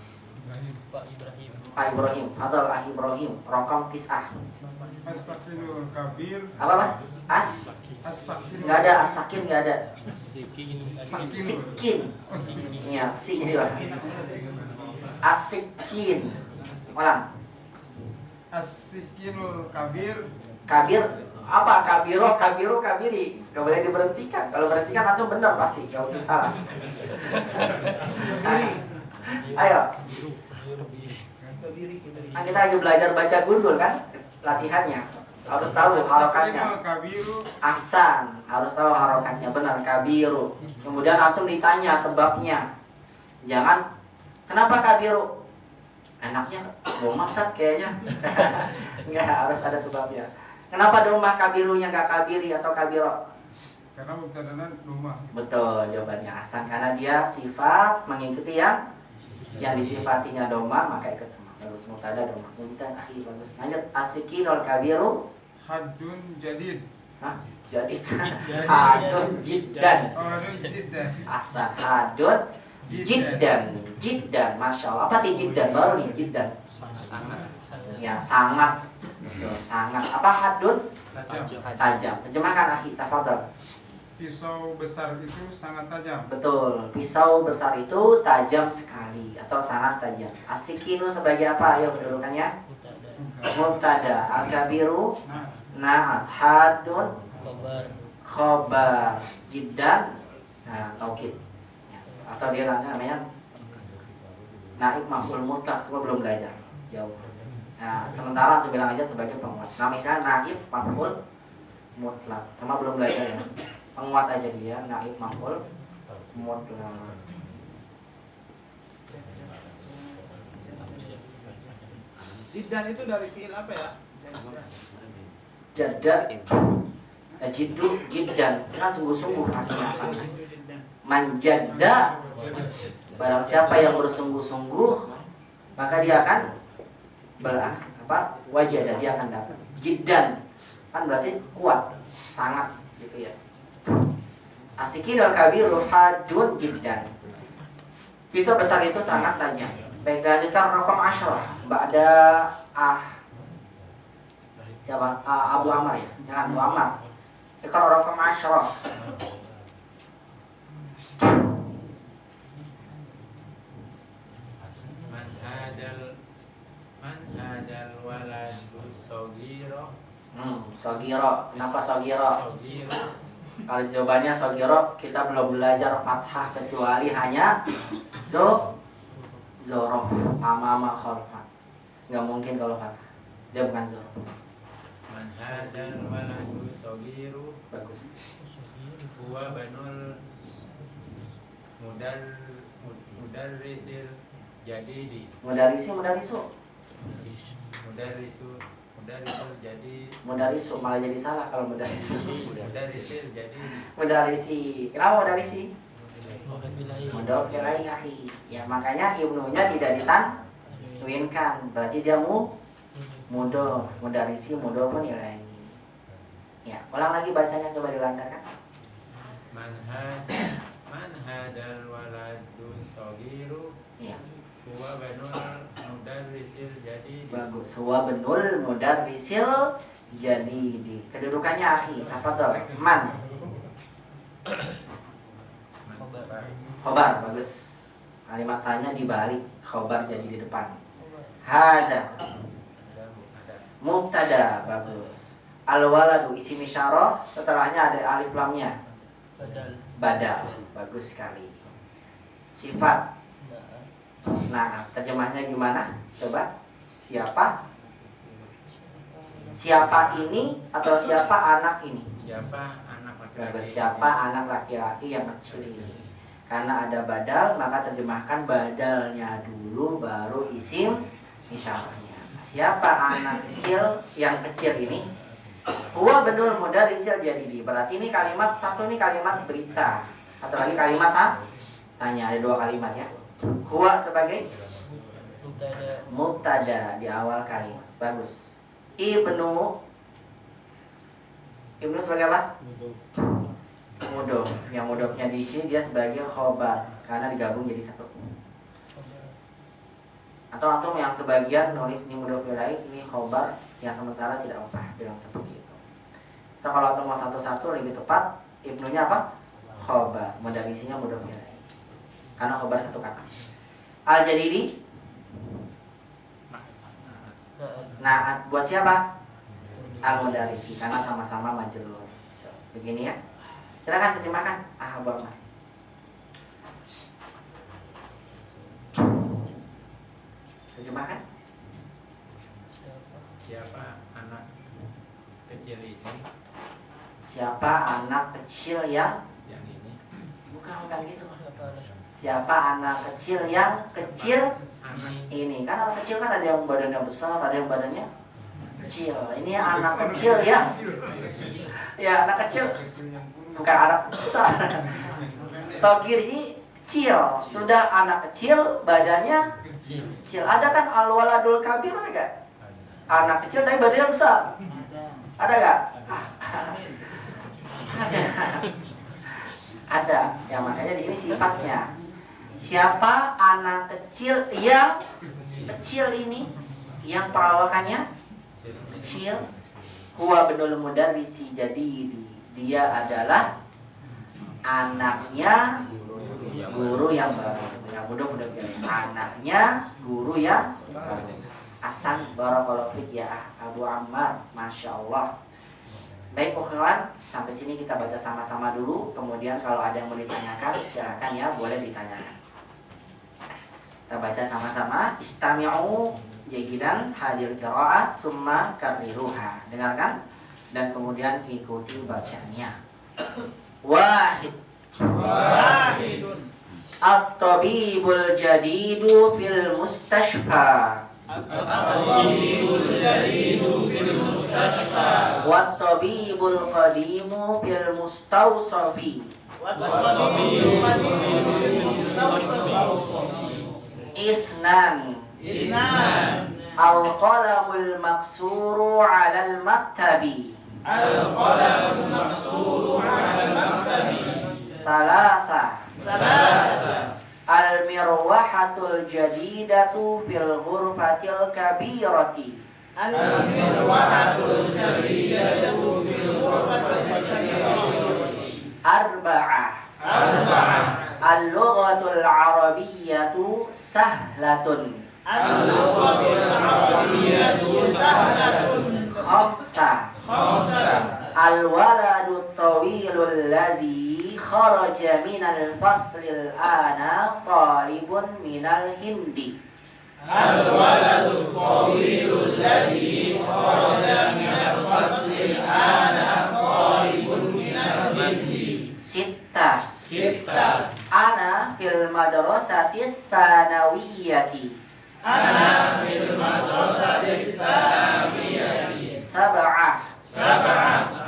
Pak Ibrahim. Pak Ibrahim. Adal Ibrahim. Rokam kisah. As-sakinul kabir. Apa? As-sakinul. Enggak ada as-sakin, enggak ada. Sakinul. Sikin. Iya, si juga. Asikin. Ulang. As-sakinul kabir. Kabir apa? Kabiru kabiri. Gak boleh diberhentikan. Kalau berhentikan antum benar pasti. Gak mungkin salah. Ayo. Nah, kita lagi belajar baca gundul kan? Latihannya. Harus tahu harokatnya. As-sakinul kabiru. Ahsan, harus tahu harokatnya benar. Kabiru. Kemudian antum ditanya sebabnya. Jangan kenapa kabiru? Enaknya domah Ustaz kayaknya. Enggak, harus ada sebabnya. Kenapa domah kabirunya enggak kabiri atau kabiro? Karena mubtada'na domah. Betul jawabannya Ahsan, karena dia sifat mengikuti yang disifatinya domah maka ikut domah. Bagus, mubtada domah. Mumtaz akhi, bagus. Lanjut as-sakinul kabiru Haddun jadid. Hah? Jadi hadun jiddan. Hadun jiddan. Ahsan, hadun jiddan. Masya Allah. Apa ti jiddan? Baru nih jiddan. Sangat. Ya sangat. Betul, sangat. Apa hadun? Tajam. Terjemahkan akhi, tafadhol. Pisau besar itu sangat tajam. Betul, pisau besar itu tajam sekali atau sangat tajam. As-sikinu sebagai apa? Ayo kedudukannya. Mubtada. Al-kabiru na'at. Hadun khobar. Jiddan taukid. Ya. Atau dia namanya naib maf'ul mutlak. Semua belum belajar. Jauh. Nah, sementara untuk bilang aja sebagai penguat. Nah, misalnya naib maf'ul mutlak. Sama belum belajar ya. Penguat aja dia, naib maf'ul mutlak. Jiddan itu dari fiil apa ya? Jadda, jiddu, jiddan. Itu kan sungguh-sungguh artinya apa? Manjadda. Barang siapa yang bersungguh-sungguh, maka dia akan wajadah, dia akan dapat. Jiddan kan berarti kuat, sangat gitu ya. As-sakinul kabiru hadun jiddan. Pisau besar itu sangat tajam. Baik, lanjutkan raqam 10. Ba'da siapa? Abu Amr ya? Jangan Abu Amr. Iqra raqam 10. Man hadal waladu sogiro. Sogiro. Kenapa sogiro? Kalau jawabannya sogiro, kita belum belajar fathah kecuali hanya zorof amama khalfa. Nggak mungkin kalau fathah, dia bukan zorof. Man hadal waladu sogiro. Bagus. Huwa banul mudarrisil jadidi. Mudarisu jadi mudarisu malah jadi salah kalau mudarisu. mudarrisil jadi Mudarisi. Kenapa mudarisi? Mudhof ilaih akhi. Ya makanya ibnunya tidak ditanwinkan. Berarti dia mudhof. Mudarisi mudhofun ilaih. Ya, ulang lagi bacanya, coba dilancarkan. man hadal waladu sagiru. Ya. Huwa banul mudarrisil jadi. Bagus. Huwa benul mudarrisil jadidi. Kedudukannya akhi. Tafadhol. Man. Khobar. Bagus. Kalimat tanya dibalik. Khobar jadi di depan. Hadza. Mubtada. Bagus. Al-waladu isim isyarah. Setelahnya ada alif lamnya. Badal. Bagus sekali. Sifat Nah, terjemahnya gimana? Coba. Siapa ini atau siapa anak ini? Siapa anak laki-laki? Siapa anak laki-laki yang kecil ini? Karena ada badal, maka terjemahkan badalnya dulu baru isim isyarahnya. Siapa anak kecil yang kecil ini? Huwa benul mudarrisil jadidi. Berarti ini kalimat satu, ini kalimat berita. Atau lagi kalimat tanya, ada 2 kalimat ya. Huwa sebagai mubtada di awal kalimat. Bagus. Ibnu sebagai apa? Mudhof. Yang mudhofnya di sini dia sebagai khobar karena digabung jadi satu. Atau antum yang sebagian nulis ini mudhof ilaih, ini khobar, yang sementara tidak apa bilang seperti itu. Atau kalau antum mau satu-satu lebih tepat, ibnunya apa? Khobar, mudarisinya mudhof ilaih. Karena khobar satu kata. Al-jadidi nah buat siapa? Al-mudarisi, karena sama-sama majrur. Begini ya. Silakan terjemahkan. Abu Ahmad. Terjemahkan. Siapa anak kecil ini? Siapa anak kecil yang ini? bukan gitu. Siapa anak kecil yang kecil ini? Kan anak kecil kan ada yang badannya besar, ada yang badannya kecil. Ini anak kecil ya. Ya, anak kecil. Bukan anak besar. Sogir kecil. Sudah anak kecil, badannya kecil. Ada kan al-waladul kabir, ada gak? Anak kecil tapi badannya besar. Ada gak? Ada. Ya makanya di sini sifatnya. Siapa anak kecil yang kecil ini, yang perawakannya kecil? Huwa benul mudarrisi, jadi dia adalah anaknya guru yang baru. Ya mudah anaknya guru yang baru. Asan barakallahu fik ya Abu Ammar, masya Allah. Baik kawan, sampai sini kita baca sama-sama dulu. Kemudian kalau ada yang mau ditanyakan, silakan ya, boleh ditanyakan. Kita baca sama-sama. Istami'u jayidan hadil qira'ah summa karriruha. Dengarkan dan kemudian ikuti bacaannya. Wahid. Wahidun. At-tabibul jadidu fil mustashfa. At-tabibul jadidu fil mustashfa. Wat-tabibul qadimu fil mustawsafi. Wat-tabibul qadimu fil mustawsafi. Isnan. Al-qalamul maksuru 'alal maktabi. Al-qalamul maksuru 'alal maktabi. Salasa. Al-mirwahatul jadidatu fil ghurfatil kabirati. Al-mirwahatul jadidatu fil ghurfatil kabirati. Arba'ah. Al-lughatul arabiyyatu sahlatun. Al-lughatul arabiyyatu sahlatun. Khamsa. Al-waladut tawilul ladzi kharaja minal faslil ana talibun minal hindi. Al-waladut tawilul ladzi kharaja minal faslil ana talibun minal hindi. Sitta. Ana fil madrasati tsanawiyati. Ana fil madrasati tsanawiyati. Sab'ah.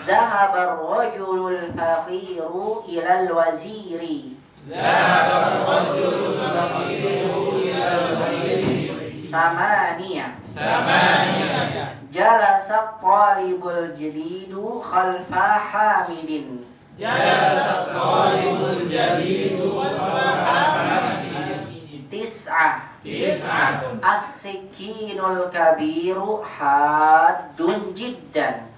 Zahaba ar-rajulul faqiru ilal waziri. Samaniyah. Jalasa at-talibul jadidu khalfa hamidin. Tis'ah. As-sikinul kabiru haddun jiddan.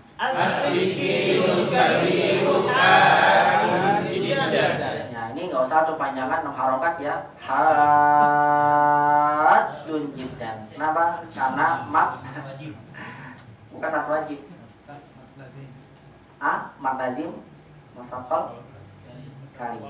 Ya ini nggak usah tuh panjangan 6 harokat ya. Haddun jiddan. Kenapa? Karena mat bukan mat wajib. Mat lazim musafal kali.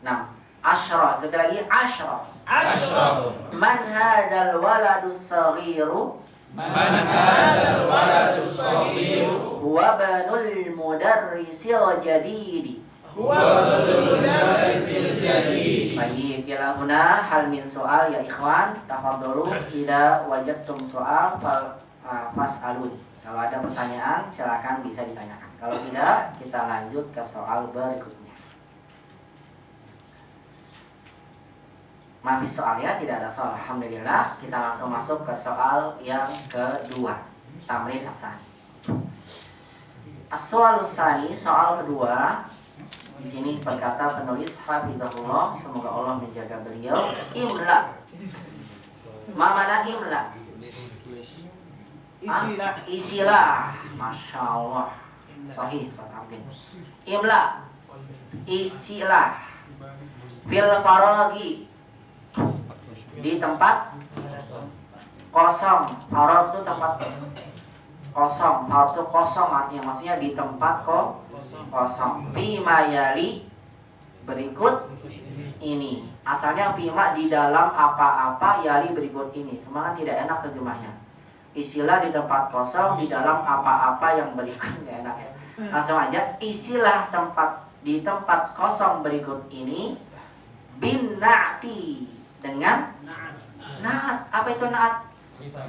Nah, asyra, sekali lagi asyra. Asyrahu. Man hadzal waladus saghiru? Man hadzal waladus saghiru? Huwa banul mudarrisil jadidi. Huwa banul mudarrisil jadid. Baik, ila huna hal min soal ya ikhwan. Tafadhalu idza wajadtum soal fas'alun. Kalau ada pertanyaan silakan bisa ditanyakan. Kalau tidak, kita lanjut ke soal berikutnya. Maafis soal ya, tidak ada soal. Alhamdulillah, kita langsung masuk ke soal yang kedua. Tamrin as-sani. As-soalus tsani, soal kedua. Di sini berkata penulis hafizahullah, semoga Allah menjaga beliau. Imla. Ma mana imla? Isilah. Isilah. Masya Allah. Sahih, Ustaz Abdin. Imla. Isilah. Bil faragi. Di tempat kosong. Farag itu tempat kosong. Farag itu kosong artinya, maksudnya di tempat kosong. Fima yali, berikut ini. Asalnya fima di dalam apa-apa, yali berikut ini. Semangat tidak enak terjemahnya. Isilah di tempat kosong, di dalam apa-apa yang berikutnya, enak ya. Langsung aja, isilah di tempat kosong berikut ini bin na'ti, dengan na'at. Apa itu na'at?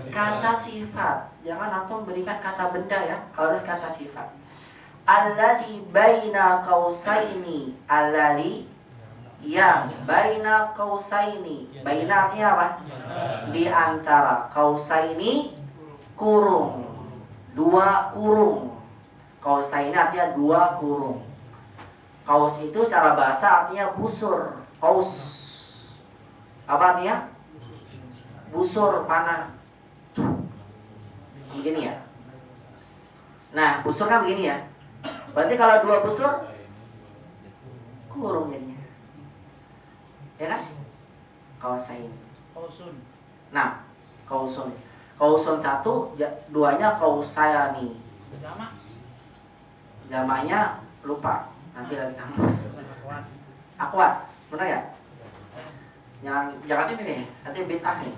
Kata sifat. Jangan antum berikan kata benda ya, harus kata sifat. Alladzi baina qausaini, alladzi yang baina qausaini. Baina artinya apa? Di antara qausaini, kurung, dua kurung. Qausaini artinya dua kurung. Qaus itu secara bahasa artinya busur. Qaus apa artinya? Busur panah. Begini ya. Nah, busur kan begini ya. Berarti kalau dua busur kurung jadinya. Ya kan? Qausain. Qausun. Nah, qausun. Qausun satu, duanya qausayani. Jamak. Jamaknya lupa. Nanti lagi kamus. Akwas. Akwas, benar ya? Jangan ini nih, nanti bid'ah nih.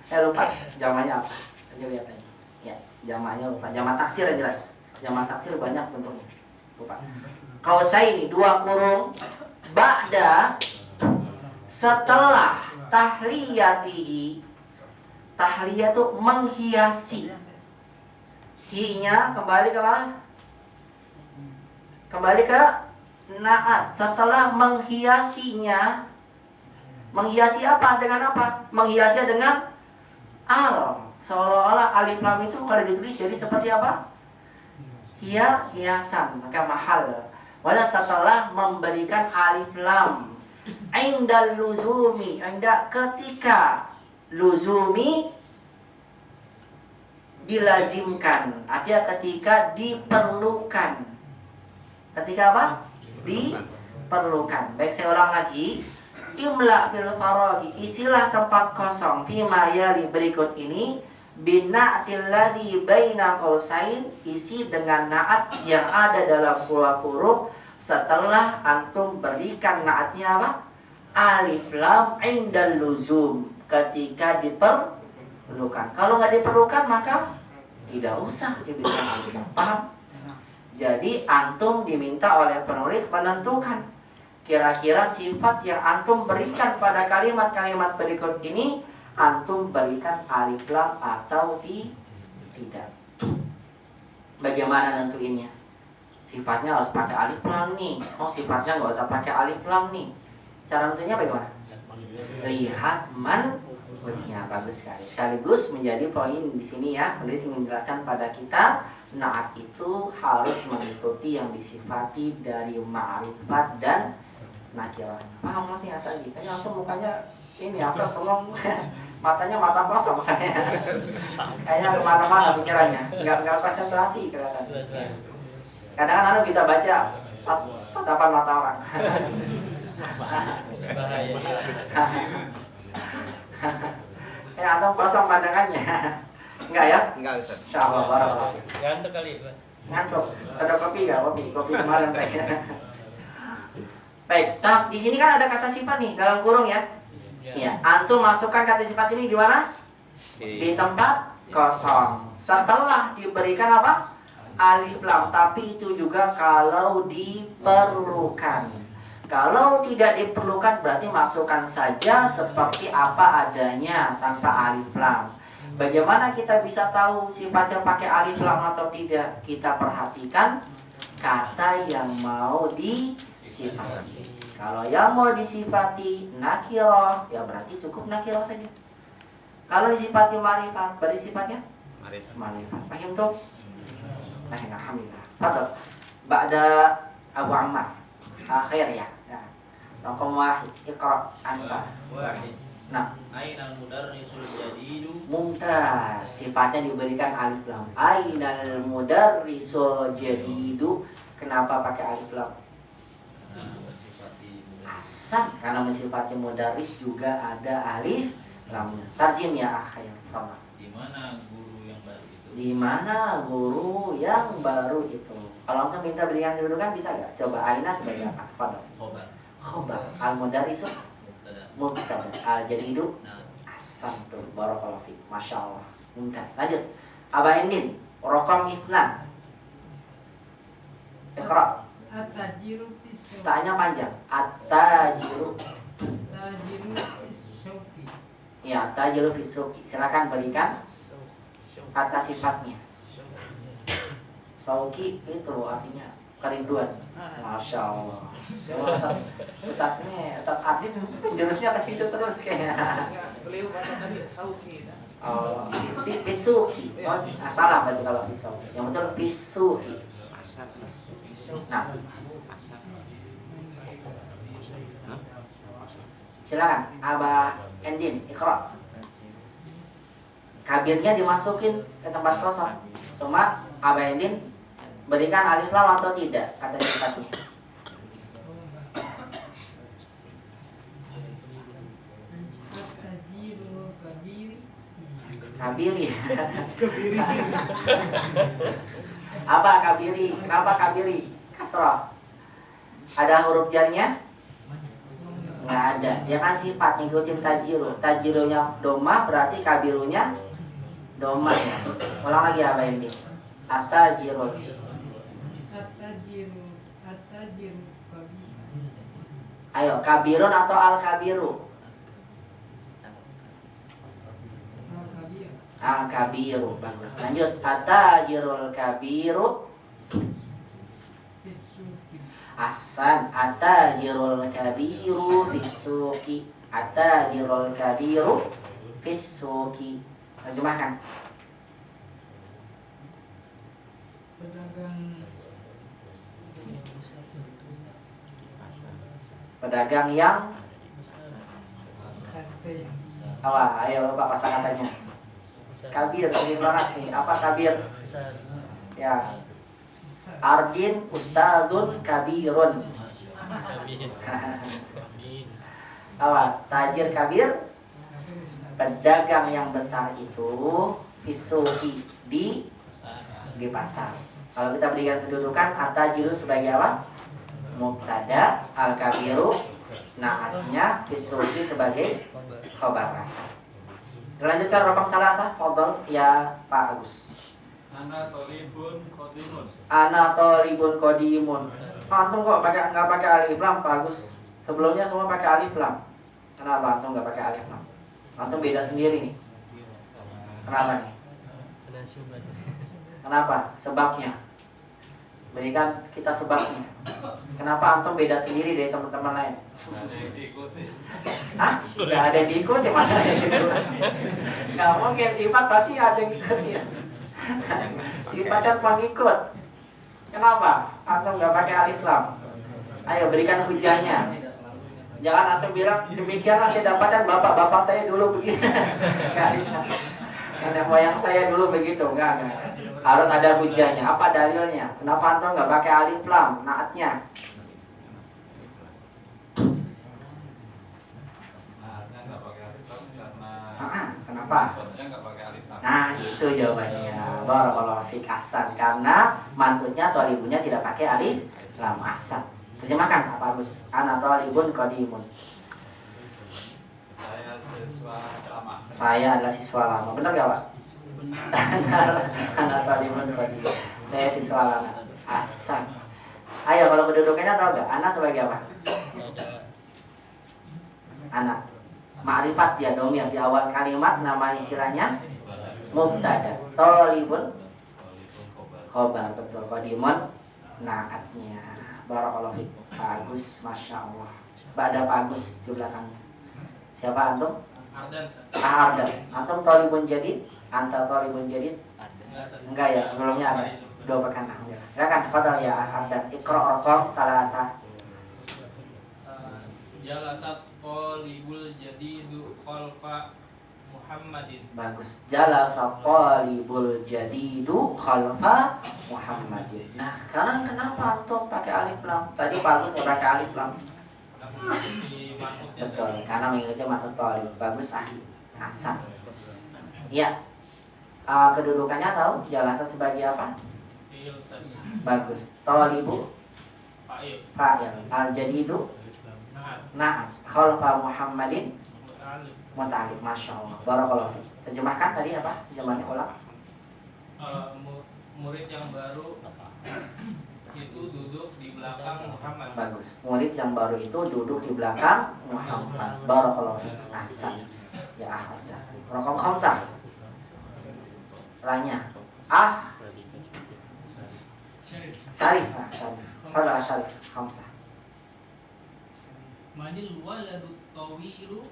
Saya lupa jamaknya apa. Aja lihat aja. Ya, jamaknya lupa. Jamak taksir yang jelas. Jamak taksir banyak bentuknya. Lupa. Qausaini, dua kurung. Ba'da, setelah tahliyatihi. Tahliyah itu menghiasi. Hi-nya kembali ke mana? Kembali ke na'at. Setelah menghiasinya. Menghiasi apa? Dengan apa? Menghiasi dengan al. Seolah-olah alif lam itu kalau ditulis jadi seperti apa? Hiasan, maka mahal. Wala setelah memberikan alif lam. Indal luzumi, ketika luzumi dilazimkan, artinya ketika diperlukan. Ketika apa? Diperlukan. Baik, saya ulang lagi. Imla bil faragi, isilah tempat kosong fima yali berikut ini bina'til ladzi baina qausain, isi dengan na'at yang ada dalam dua huruf setelah antum berikan na'atnya apa? Alif lam indal luzum, ketika diperlukan. Kalau nggak diperlukan maka tidak usah diberikan alif lam. Paham? Jadi antum diminta oleh penulis menentukan kira-kira sifat yang antum berikan pada kalimat-kalimat berikut ini, antum berikan alif lam atau tidak. Bagaimana nentuinnya? Sifatnya harus pakai alif lam nih. Oh, sifatnya nggak usah pakai alif lam nih. Cara nentuinnya bagaimana? Lihat man'utnya. Bagus sekali. Sekaligus menjadi poin di sini ya. Penulis ingin menjelaskan pada kita, na'at itu harus mengikuti yang disifati dari ma'rifat dan nakirah. Paham masih asal gitu? Kayaknya langsung mukanya ini apa? Tolong matanya mata kosong saya. Kayaknya kemana-mana pikirannya, nggak konsentrasi kelihatan. Kadang-kadang bisa baca tatapan mata orang. Bahaya. Kayak atau kosong pandangannya. Enggak ya? Enggak, Ustaz. Insyaallah barakallah. Ngantuk kali, Pak. Ngantuk. Ada kopi enggak? Kopi kemarin kayaknya. Baik, nah, di sini kan ada kata sifat nih dalam kurung ya. Iya, antum masukkan kata sifat ini di mana? Di tempat kosong. Setelah diberikan apa? Alif lam. Tapi itu juga kalau diperlukan. Kalau tidak diperlukan berarti masukkan saja seperti apa adanya tanpa alif lam. Bagaimana kita bisa tahu sifatnya pakai alif lam atau tidak? Kita perhatikan kata yang mau disifati. Kalau yang mau disifati nakirah, ya berarti cukup nakirah saja. Kalau disifati ma'rifat, berarti sifatnya ma'rifat. Paham tuh? Paham, alhamdulillah. Betul. Ba'da Abu Ammar. Akhir ya. Raqam wahid, iqra anta. Nah, Ainal mudarrisul jadidu. mumtaz. Sifatnya diberikan alif lam. Ainal mudarrisul jadidu. Kenapa pakai alif lam? Hasan, karena mensifati mudarris juga ada alif lamnya. Tarjim ya akhir. Di mana guru yang baru itu? Di mana guru yang baru itu? Kalau untuk minta berikan kedudukan bisa nggak? Coba aina sebagai apa? Fadal. Khobar. Al mudarrisu mubtada. Al jadidu hasan tuh. Barakallahu fiik. Masya Allah. Mumtaz. Lanjut. Aba Endin. Raqam isnan. Iqra. At-tajiru fis-suqi. Tanya panjang. At-tajiru. Tajiru fis-suqi. Ya, tajiru fis-suqi. Silakan berikan kata sifatnya. Sauki itu artinya kerinduan. Masya Allah. Ustaz Adib jurusnya ke situ terus kayaknya. Beliau baca tadi sauki. Oh, si pisuki. Oh, salah berarti kalau pisuki. Yang betul pisuki. Nah, silakan Aba Endin Iqra. Kabirnya dimasukin ke tempat kosong. Cuma Aba Endin berikan alif lam atau tidak kata sifatnya. At-tajiru kabiri. Kabiri. Kebiri. Apa kabiri? Kenapa kabiri? Kasrah. Ada huruf jarnya? Nggak ada. Dia kan sifat ngikutin tajiru. Tajirunya domah berarti kabirunya domah ya. Ulang lagi apa ini? At-tajiru. At-tajiru kabiri. Ayo, kabirun atau al-kabiru? Al-kabir. Al-kabiru. Bagus. Lanjut. At-tajirul kabiru. Fis-suqi. Asan. At-tajirul kabiru fis-suqi. At-tajirul kabiru fis-suqi. Terjemahkan. Pedagang yang apa? Ayo Bapak pasang katanya. Kabir, ini banget nih. Apa kabir? Ya. Ardin ustazun kabirun. Apa? Tajir kabir. Pedagang yang besar itu fisuki di pasar. Kalau kita berikan kedudukan at-tajiru sebagai apa? Mubtada, al-kabiru naatnya, fisuki sebagai khabar asal. Lanjutkan raqam salasah, fadhal ya Pak Agus. Ana tolibun qadimun. Ana tolibun qadimun. Antum kok nggak pakai alif lam Pak Agus? Sebelumnya semua pakai alif lam. Kenapa antum nggak pakai alif lam? Antum beda sendiri nih. Kenapa nih? Kenapa? Sebabnya. Berikan kita sebabnya. Kenapa antum beda sendiri dari teman-teman lain? Hah? Nggak ada yang diikuti masalahnya gitu. Nggak mungkin, sifat pasti ada yang ikuti. Sifat kan pengikut. Kenapa? Antum nggak pakai alif lam? Ayo berikan hujahnya. Jangan antum bilang demikianlah saya dapatkan bapak saya dulu begitu. Nggak bisa. Nenek moyang saya dulu begitu, enggak. Harus ada hujahnya. Apa dalilnya? Kenapa antum nggak pakai alif lam naatnya? Kenapa? Nah, itu jawabannya. Barakallahu fiik, ahsan. Karena manutnya atau ribunya tidak pakai alif lam, ahsan. Terjemahkan Pak Agus. Ana talibun qadimun. Saya siswa lama. Saya adalah siswa lama. Benar gak Pak? Benar. Ana talibun qadimun. Saya siswa lama. Asal. Ayo kalau kedudukannya tahu gak? Ana sebagai apa? Ana. Ma'rifat ya domir di awal kalimat, nama istilahnya mubtada. Talibun khobar, betul. Qadimun naatnya. Barakallahu fiik. Bagus, masya Allah. Ada Pak Agus di belakangnya. Siapa antum? Ardan. Ardan. Antum talibun jadid? Anta talibun jadid? Enggak ya, sebelumnya ada. 2 pekan. Silakan, fadhal ya Ardan. Iqra raqam salasa. Jalasat qalibul jadidu khalfa Muhammadin. Bagus. Jalasa qalibul jadidu khalfa Muhammadin. Nah, sekarang kenapa antum pakai alif lam? Tadi bagus ya pakai alif lam. Betul, karena mengikuti maksud talib. Bagus ahli. Hasan. Iya. Kedudukannya tahu? Jalasa sebagai apa? Bagus. Talibu fa'il. Al-jadidu na'am. Khalfa Muhammadin muta'alliq. Masya Allah. Barakallahu fiik. Terjemahkan tadi apa? Terjemahnya ulang. Murid yang baru itu duduk di belakang Muhammad. Bagus. Murid yang baru itu duduk di belakang Muhammad. Barakallahu fiik. Hasan. Ya Ahmad. Raqam khamsah. Ranya. Syarif. Fadhal Syarif. Khamsah. Manil waladu tawilu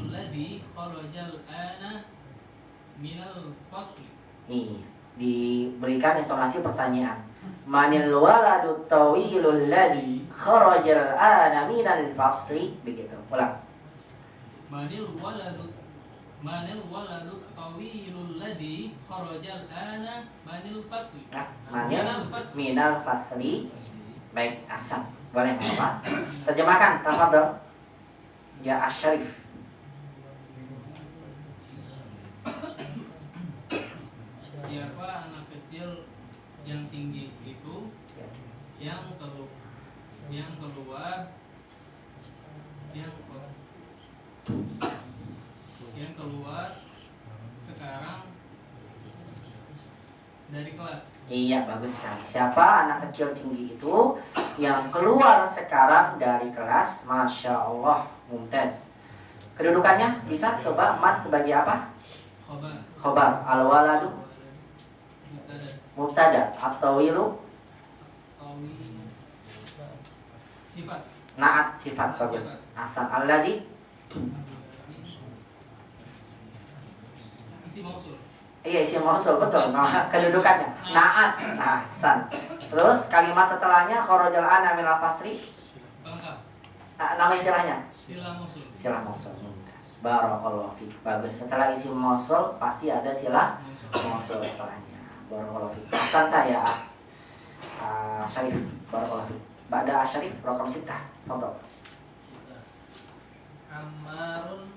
ladhi kharajal ana minal fasli. Nih, diberikan intonasi pertanyaan. Manil waladu tawilul ladhi kharajal ana minal fasli. Begitu. Ulang. Manil waladu tawilul ladhi kharajal ana minal fasli. Minal fasli. Baik, Hasan. Boleh Bapak? Terjemahkan, tafadhol. Ya Asy-Syarif. Siapa anak kecil yang tinggi itu yang keluar sekarang dari kelas? Iya, bagus sekali. Siapa anak kecil tinggi itu yang keluar sekarang dari kelas? Masya Allah, mumtaz. Kedudukannya bisa coba mat sebagai apa? Khobar. Al-waladu mubtada atau wilu sifat. Naat sifat. Bagus. Hasan. Allazi isi mausul. Iya, isi mausul, betul. Nah, kedudukannya naat. Hasan. Terus kalimat setelahnya kharajal ana minal fasri. Nama istilahnya Sila mausul. Sila mausul. Barakallahu fiik. Bagus. Setelah isi mausul pasti ada sila mausul setelahnya. Barakallahu fiik. Hasan ya. Syarif. Barakallahu fiik. Ba'da Syarif raqam 6. Contoh. Ammarun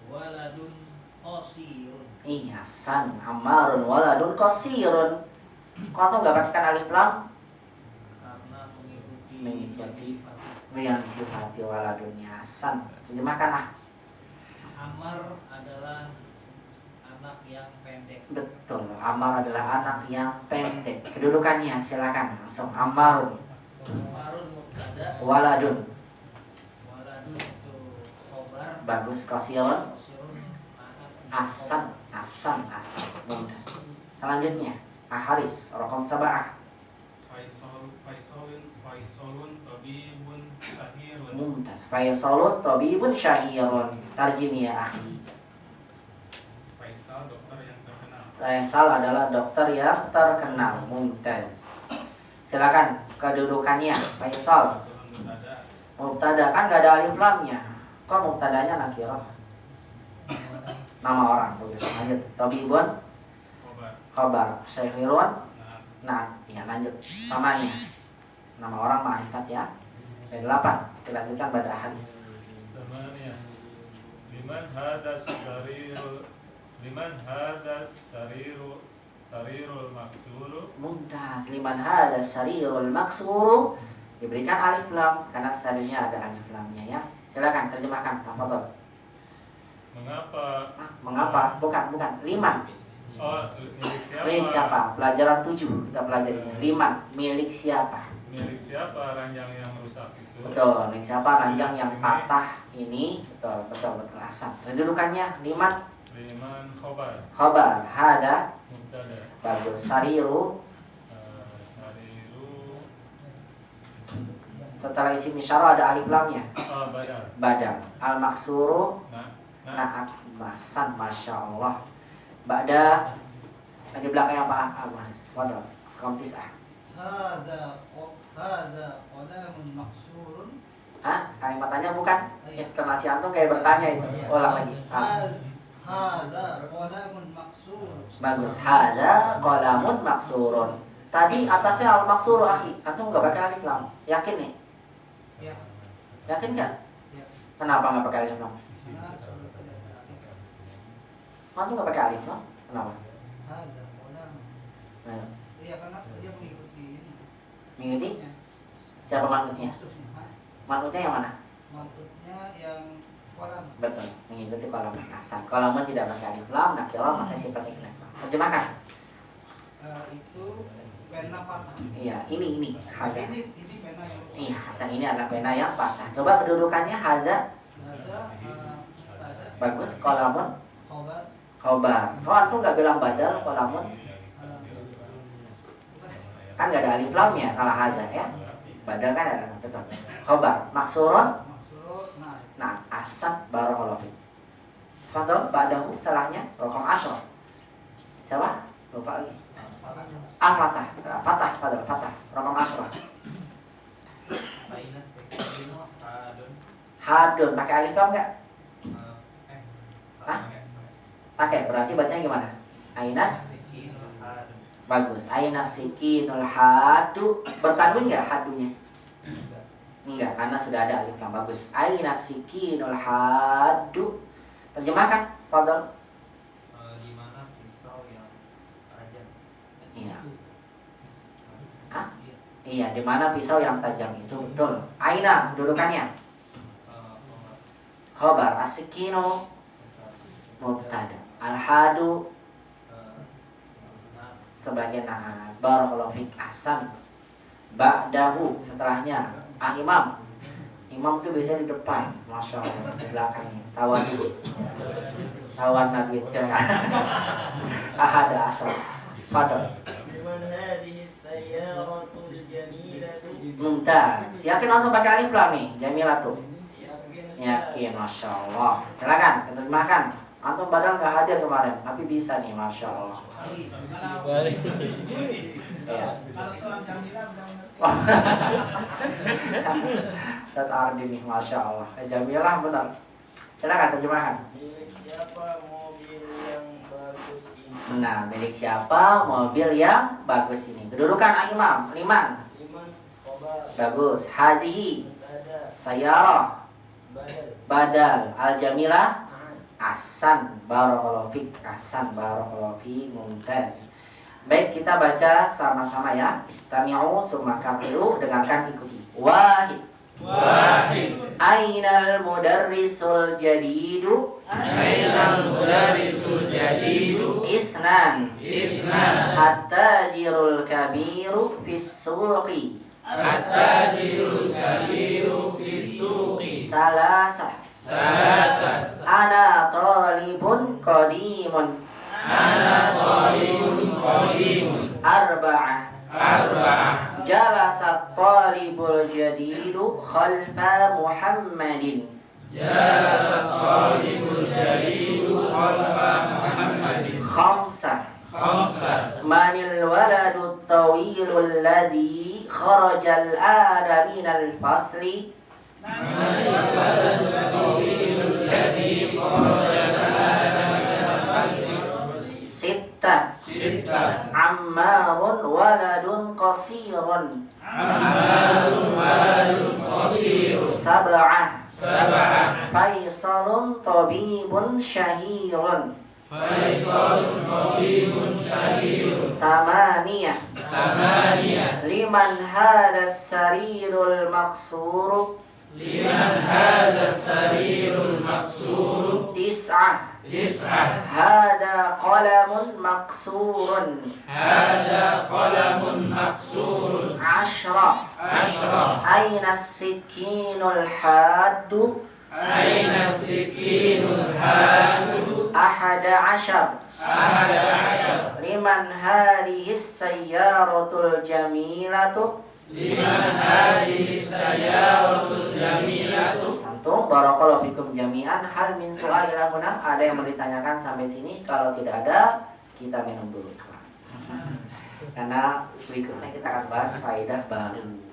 waladun qasirun. Iya, Hasan. Ammarun waladun qasirun. Kok antum enggak pakai alif lam? Karena mengikuti yang sifati waladunnya. Hasan. Terjemahkan Ammar adalah anak yang pendek. Betul. Ammar adalah anak yang pendek. Kedudukannya silakan langsung. Ammarun. Ammarun mubtada. Waladun. Waladun itu khobar. Bagus. Qasirun. Hasan. Hasan. Mumtaz. Selanjutnya Haris raqam 7. Faisalun tabibun syahirun. Mumtaz. Faisalun tabibun syahirun. Tarjim ya akhi. Faisal dokter yang terkenal. Faisal adalah dokter yang terkenal. Mumtaz. Silakan kedudukannya. Faisal mubtada, kan gak ada alif lamnya. Kok mubtadanya nakirah? Nama orang. Bagus. Lanjut. Tabibun khabar. Syahirun. Nah, ya lanjut. Samanya. Nama orang ma'rifat ya. 8. Dilanjutkan pada hadis. Samanya. Liman hadas sariru sarirul maksuru. Mumtaz. Liman hada sarirul maksuru. Diberikan alif lam karena sarirnya ada alif lamnya ya. Silakan terjemahkan. Tafadhol. Mengapa? Bukan. Liman. Oh, Milik siapa? Pelajaran 7 kita pelajari. Liman, milik siapa? Milik siapa ranjang yang rusak itu? Betul, milik siapa ranjang yang patah ini? Betul. Asal. Kedudukannya liman khobar. Hada mubtada. bagus. Sariru setelah isim isyarah ada alif lamnya. Badal. Al maksuru naat masan, masya Allah. Ba'da di belakang apa? Al-Haris. Waduh, kaum tis'ah. Haza qadamun maksurun. Kalimatannya bukan? Intonasi antum kayak bertanya itu. Ulang lagi. Haza qadamun maksurun. Bagus. Haza qalamun maksurun. Tadi atasnya al-maksuru akhi. Antum enggak pakai alif lam. Yakin nih? Ya. Yakin enggak? Ya. Kenapa enggak pakai alif lam? Antum enggak pakai alif lam? Kenapa? Haza qadamun. Nah, Iya, karena dia mengikuti ini. mengikuti? Siapa manutnya? Maksudnya, Manutnya yang mana? maksudnya yang kolam. Betul, mengikuti kolam asal. Kalau tidak pakai alif lam, nakirah maka sifat ikhlas. Terjemahkan. Itu pena patah. Iya, ini haza. Ini pena yang rusak. Iya, Hasan ini adalah pena yang patah. Coba kedudukannya haza. Haza Bagus, kolamun khobar. khobar. Oh, antum nggak bilang badal kolamun? Kan nggak ada alif lamnya, salah haza ya. Badal kan ada, betul. Khobar, maksurun. Nah, asad barakallahu fiik. Sepanjang ba'dahu salahnya rokong asyra. Siapa? Lupa lagi. Fatah. Rokong asyra. Hadun, pakai alif lam nggak? Pakai, berarti bacanya gimana? Ainas. Bagus. Ainas sikinul hadu. Bertanwin nggak hadunya? Enggak, karena sudah ada alif lam. Bagus. Ainas sikinul hadu. Terjemahkan, fadhal. Di mana pisau yang tajam? Iya. Iya, di mana pisau yang tajam itu, betul. Aina, kedudukannya. Khobar, as-sikinu mubtada. Al-hadu sebagai naat. Barakallahu fiik, ahsan. Ba'dahu, setelahnya. Imam. Imam itu biasanya di depan, masya Allah, di belakangnya. Tawan Nabi Ahad asal. Fadol. Mumtaz. Yakin antum pakai alif lam nih, Jamilah tuh. Yakin, masya Allah. Silakan, terjemahkan. Antum badal nggak hadir kemarin, tapi bisa nih, masya Allah. Ya. Kalau soal Jamilah Ustaz Ardi nih, masya Allah. Jamilah benar. Silakan terjemahkan. Siapa mobil yang bagus ini? Nah, milik siapa mobil yang bagus ini? Kedudukan imam, liman. Khobar. Bagus. Hazihi. Mubtada. Sayyarah. Badal. Badal. Al-jamilah. Ahsan. Barakallahu fiik. Ahsan. Barakallahu fiik. Mumtaz. Baik, kita baca sama-sama ya. Istami'u summa kafiru. Dengarkan, ikuti. Wahid. Ainal mudarrisul jadidu. Isnan. At-tajirul kabiru fis suqi. Salasah. Ana talibun qadimun. Arba'ah. Jalasat talibul jadidu khalfa Muhammadin. Khamsah. Manil waladu tawilul ladhi kharajal ana minal fasli. Sittah. Ammarun waladun qasirun. Sab'ah. Faisalun tabibun syahirun. Faisalun qawiyun syahirun. Samaniyah. Samaniyah. Liman hadas sarirul maksuru. Liman hadha sarirul maksuru. Tis'ah. Tis'ah. Hada qalamun maksurun. Hada qalamun maksurun. Ashra. Ashra. Aina sikinul haddu. Aina sikinul hadu. Ahada ashar. Ahada ashar. Liman hadihis sayyaratul jamilatu. Liman hadhihi sayyaratul jamilatu. Satu, barakallahu fikum jami'an. Hal min su'al ilahuna. Ada yang mau ditanyakan sampai sini? Kalau tidak ada, kita minum dulu. Karena berikutnya kita akan bahas faedah baru.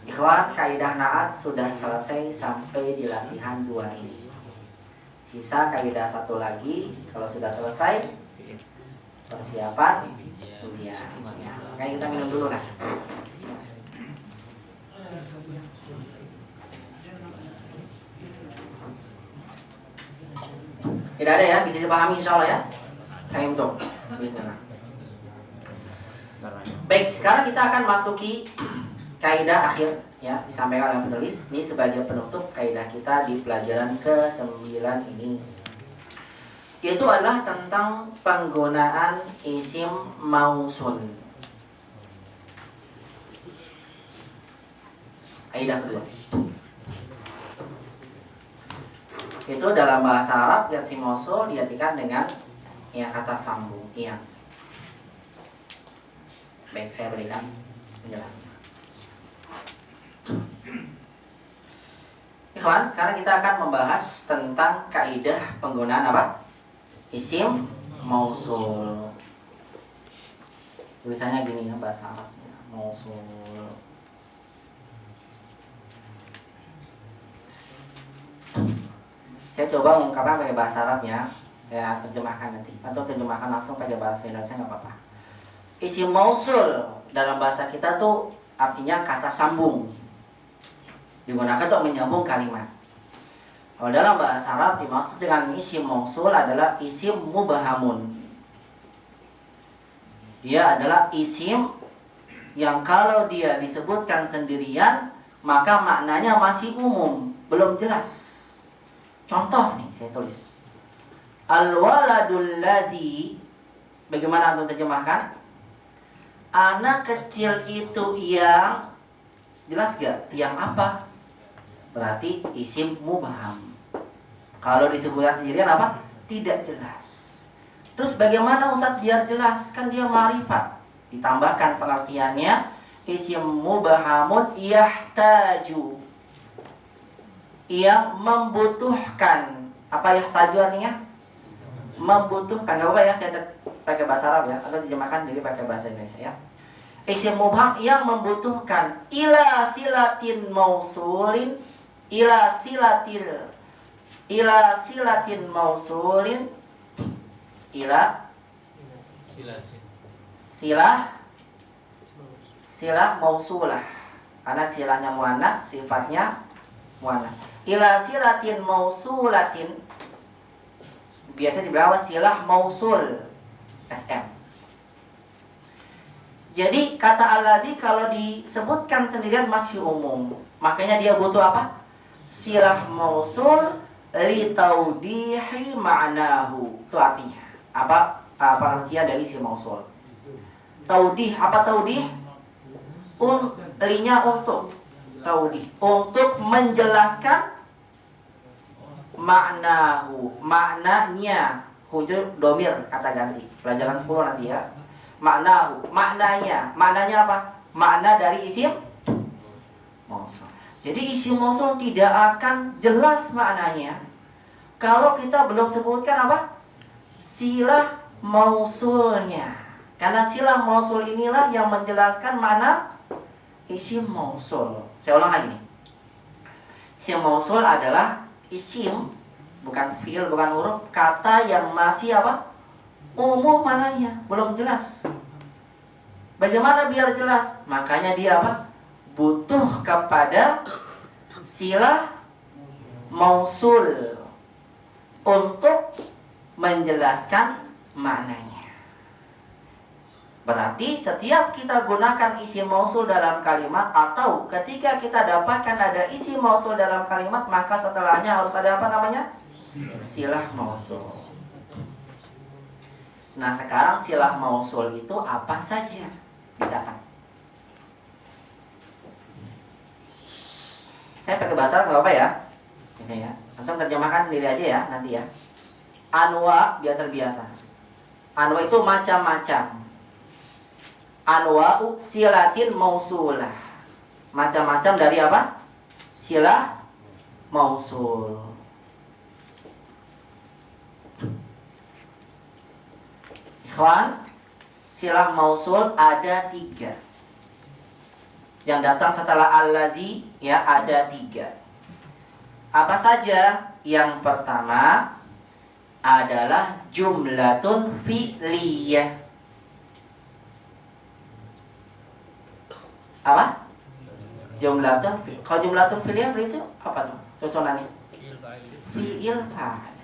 Ikhwan, kaidah naat sudah selesai sampai di latihan 2 ini. Sisa kaidah 1 lagi. Kalau sudah selesai, persiapan ujian. Ya, makanya kita minum dulu lah. Tidak ada ya, bisa dipahami insya Allah ya. Kayak untuk. Baik, sekarang kita akan masuki kaidah akhir ya, disampaikan oleh penulis. Ini sebagai penutup kaidah kita di pelajaran ke-9 ini. Itu adalah tentang penggunaan isim mausul. Kaidah kedua. Itu dalam bahasa Arab isim mausul diartikan dengan ya kata sambung. Iya. Baik, saya berikan penjelasannya. Ikhwan, karena kita akan membahas tentang kaidah penggunaan apa? Isim mausul. Tulisannya gini ya bahasa Arabnya, mausul. Saya coba mengungkapkan pakai bahasa Arabnya, ya terjemahkan nanti. Atau terjemahkan langsung pakai bahasa Indonesia nggak apa-apa. Isim mausul dalam bahasa kita tuh artinya kata sambung, digunakan untuk menyambung kalimat. Kalau dalam bahasa Arab dimaksud dengan isim mausul adalah isim mubahamun. Dia adalah isim yang kalau dia disebutkan sendirian maka maknanya masih umum, belum jelas. Contoh nih saya tulis. Al-waladul lazi, bagaimana antum terjemahkan? Anak kecil itu yang, jelas gak? Yang apa? Berarti isim mubham. Kalau disebutkan sendirian apa? Tidak jelas. Terus bagaimana Ustaz biar jelas? Kan dia ma'rifat. Ditambahkan pengertiannya, isim mubhamun yahtaju, yang membutuhkan. Apa yahtaju artinya? Membutuhkan. Gak apa ya, saya pakai bahasa Arab ya, atau terjemahkan jadi pakai bahasa Indonesia ya. Isim mubham yang membutuhkan ila silatin mausulin, ila silatin mausulin, silah mausulah. Karena silahnya muannas, sifatnya muannas. Ila silatin mausulatin, biasa dibawa silah mausul SM. Jadi kata alladzi kalau disebutkan sendirian masih umum. Makanya dia butuh apa? Silah mausul li taudihi ma'nahu. Itu artinya. Apa artinya dari si mausul? Taudih, apa taudih? Linya untuk taudih, untuk menjelaskan ma'nahu, maknanya. Itu domir kata ganti. Pelajaran 10 nanti ya. Maknahu, maknanya. Maknanya apa? Makna dari isim mausul. Jadi isim mausul tidak akan jelas maknanya kalau kita belum sebutkan apa? Silah mausulnya. Karena silah mausul inilah yang menjelaskan makna isim mausul. Saya ulang lagi nih. Isim mausul adalah isim, bukan fiil, bukan huruf, kata yang masih apa? Umum mananya, belum jelas. Bagaimana biar jelas? Makanya dia apa? Butuh kepada silah mausul untuk menjelaskan maknanya. Berarti setiap kita gunakan isim mausul dalam kalimat, atau ketika kita dapatkan ada isim mausul dalam kalimat, maka setelahnya harus ada apa namanya? Silah mausul. Nah, sekarang silah mausul itu apa saja? Dicatat. Saya pakai bahasa Arab nggak apa ya? Biasanya. Antum terjemahkan sendiri aja ya nanti ya. Anwa biar terbiasa. Anwa itu macam-macam. Anwa'u silatin mausulah. Macam-macam dari apa? Silah mausul. Ikhwan, silah mausul ada 3. Yang datang setelah allazi ya ada 3. Apa saja? Yang pertama adalah jumlatun fi'liyah. Apa? Jumlatun fi'liyah. Kalau jumlatun fi'liyah itu apa tuh? Susunannya? Fi'il fa'il.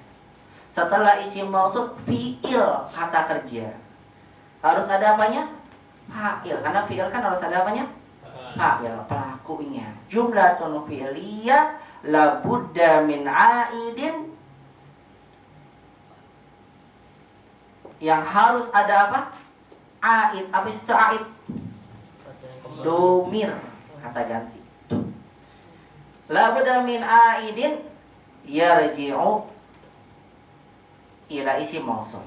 Setelah isim mausul fi'il, kata kerja. Harus ada apanya? Fa'il. Karena fi'il kan harus ada apanya? Fa'il, pelakunya. Jumlatun fi'liyah labudda min aidin, yang harus ada apa? Aid. Apa itu aid? Domir, kata ganti. Labudda min aidin yarji'u ila isim mausul.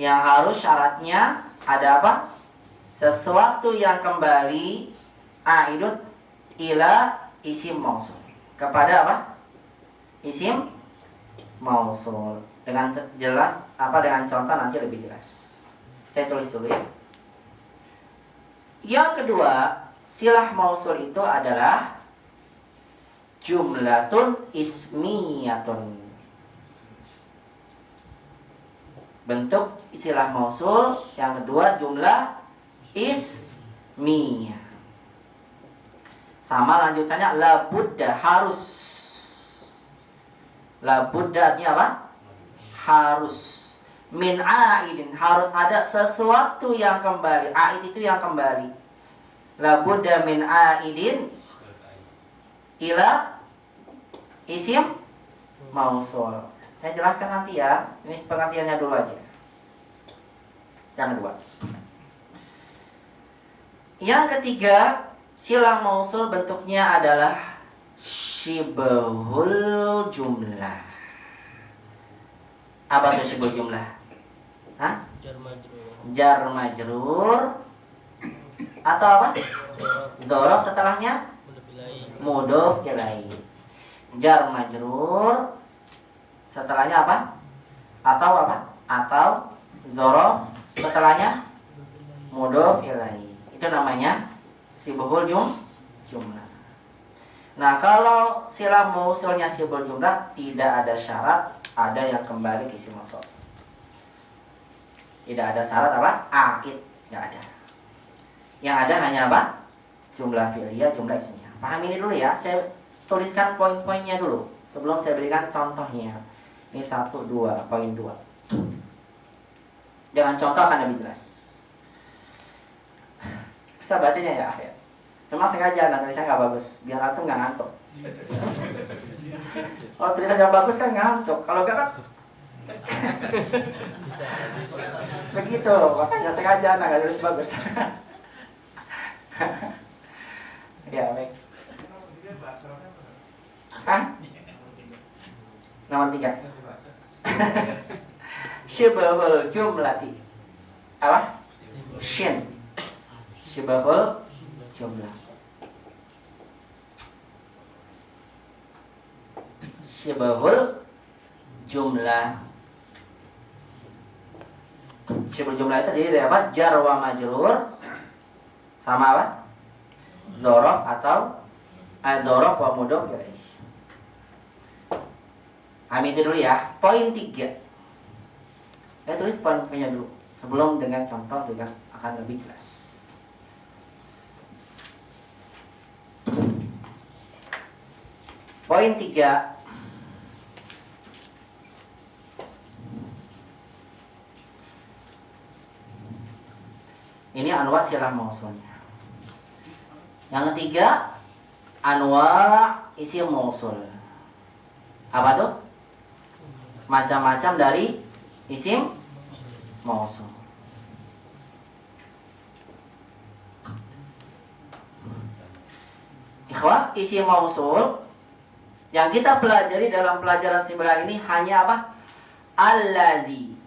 Yang harus syaratnya ada apa? Sesuatu yang kembali aidun ila isim mausul. Kepada apa? Isim mausul. Dengan jelas apa, dengan contoh nanti lebih jelas. Saya tulis dulu ya. Yang kedua, silah mausul itu adalah jumlatun ismiyatun. Bentuk istilah mausul yang kedua jumlah ismiyah. Sama lanjutannya labudda, harus. Labudda artinya apa? Harus. Min aidin, harus ada sesuatu yang kembali. Aid itu yang kembali. Labudda min aidin ila isim mausul. Saya jelaskan nanti ya. Ini pengertiannya dulu aja. Yang kedua. Yang ketiga, silah mausul bentuknya adalah syibhul jumlah. Apa itu syibhul jumlah? Hah? Jar majrur atau apa? Dzaraf setelahnya mudhof ilaih. Jar majrur setelahnya apa? Atau apa? Atau dzaraf setelahnya mudhof ilaih. Itu namanya syibhul jumlah. Nah, kalau silah mausulnya syibhul jumlah tidak ada syarat ada yang kembali ke isim mausul. Tidak ada syarat apa? Aid, enggak ada. Yang ada hanya apa? Jumlah fi'liyah, jumlah ismiyah. Paham ini dulu ya. Saya tuliskan poin-poinnya dulu sebelum saya berikan contohnya. Ini 1, 2, poin 2. Dengan contoh akan lebih jelas. Bisa bacanya ya. Memang sengaja tulisannya nggak bagus, biar antum nggak ngantuk. Kalau tulisan yang bagus kan ngantuk, kalau enggak kan begitu. Makanya sengaja nggak tulis bagus. Ya baik. Hah? Nomor 3. Syibhul jumlati. Apa? Shin. Syibhul jumlah. Syibhul jumlah. Syibhul jumlah itu jadi dari apa? Jar wa majrur sama apa? Dzaraf atau dzaraf wa mudhof ilaih. Kami itu dulu ya. Poin 3. Saya tulis poin-poinnya dulu sebelum dengan contoh juga akan lebih jelas. Poin 3. Ini anwa silah mausulnya. Yang ketiga, anwa isim mausul. Apa tuh? Macam-macam dari isim mausul. Ikhwah, isim mausul yang kita pelajari dalam pelajaran 9 ini hanya apa? Allazi.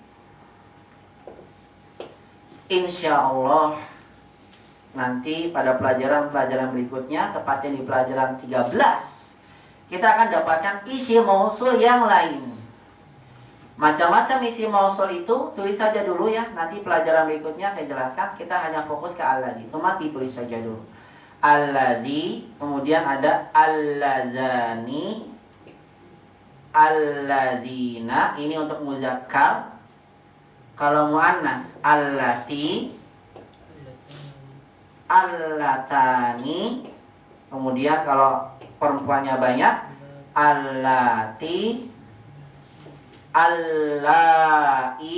Insya Allah nanti pada pelajaran-pelajaran berikutnya, tepatnya di pelajaran 13, kita akan dapatkan isim mausul yang lain. Macam-macam isim mausul itu tulis saja dulu ya. Nanti pelajaran berikutnya saya jelaskan. Kita hanya fokus ke allazi. Cuma ditulis saja dulu. Allazi, kemudian ada allazani, allazina. Ini untuk muzakkar. Kalau muannas allati, allatani. Kemudian kalau perempuannya banyak, allati, allai,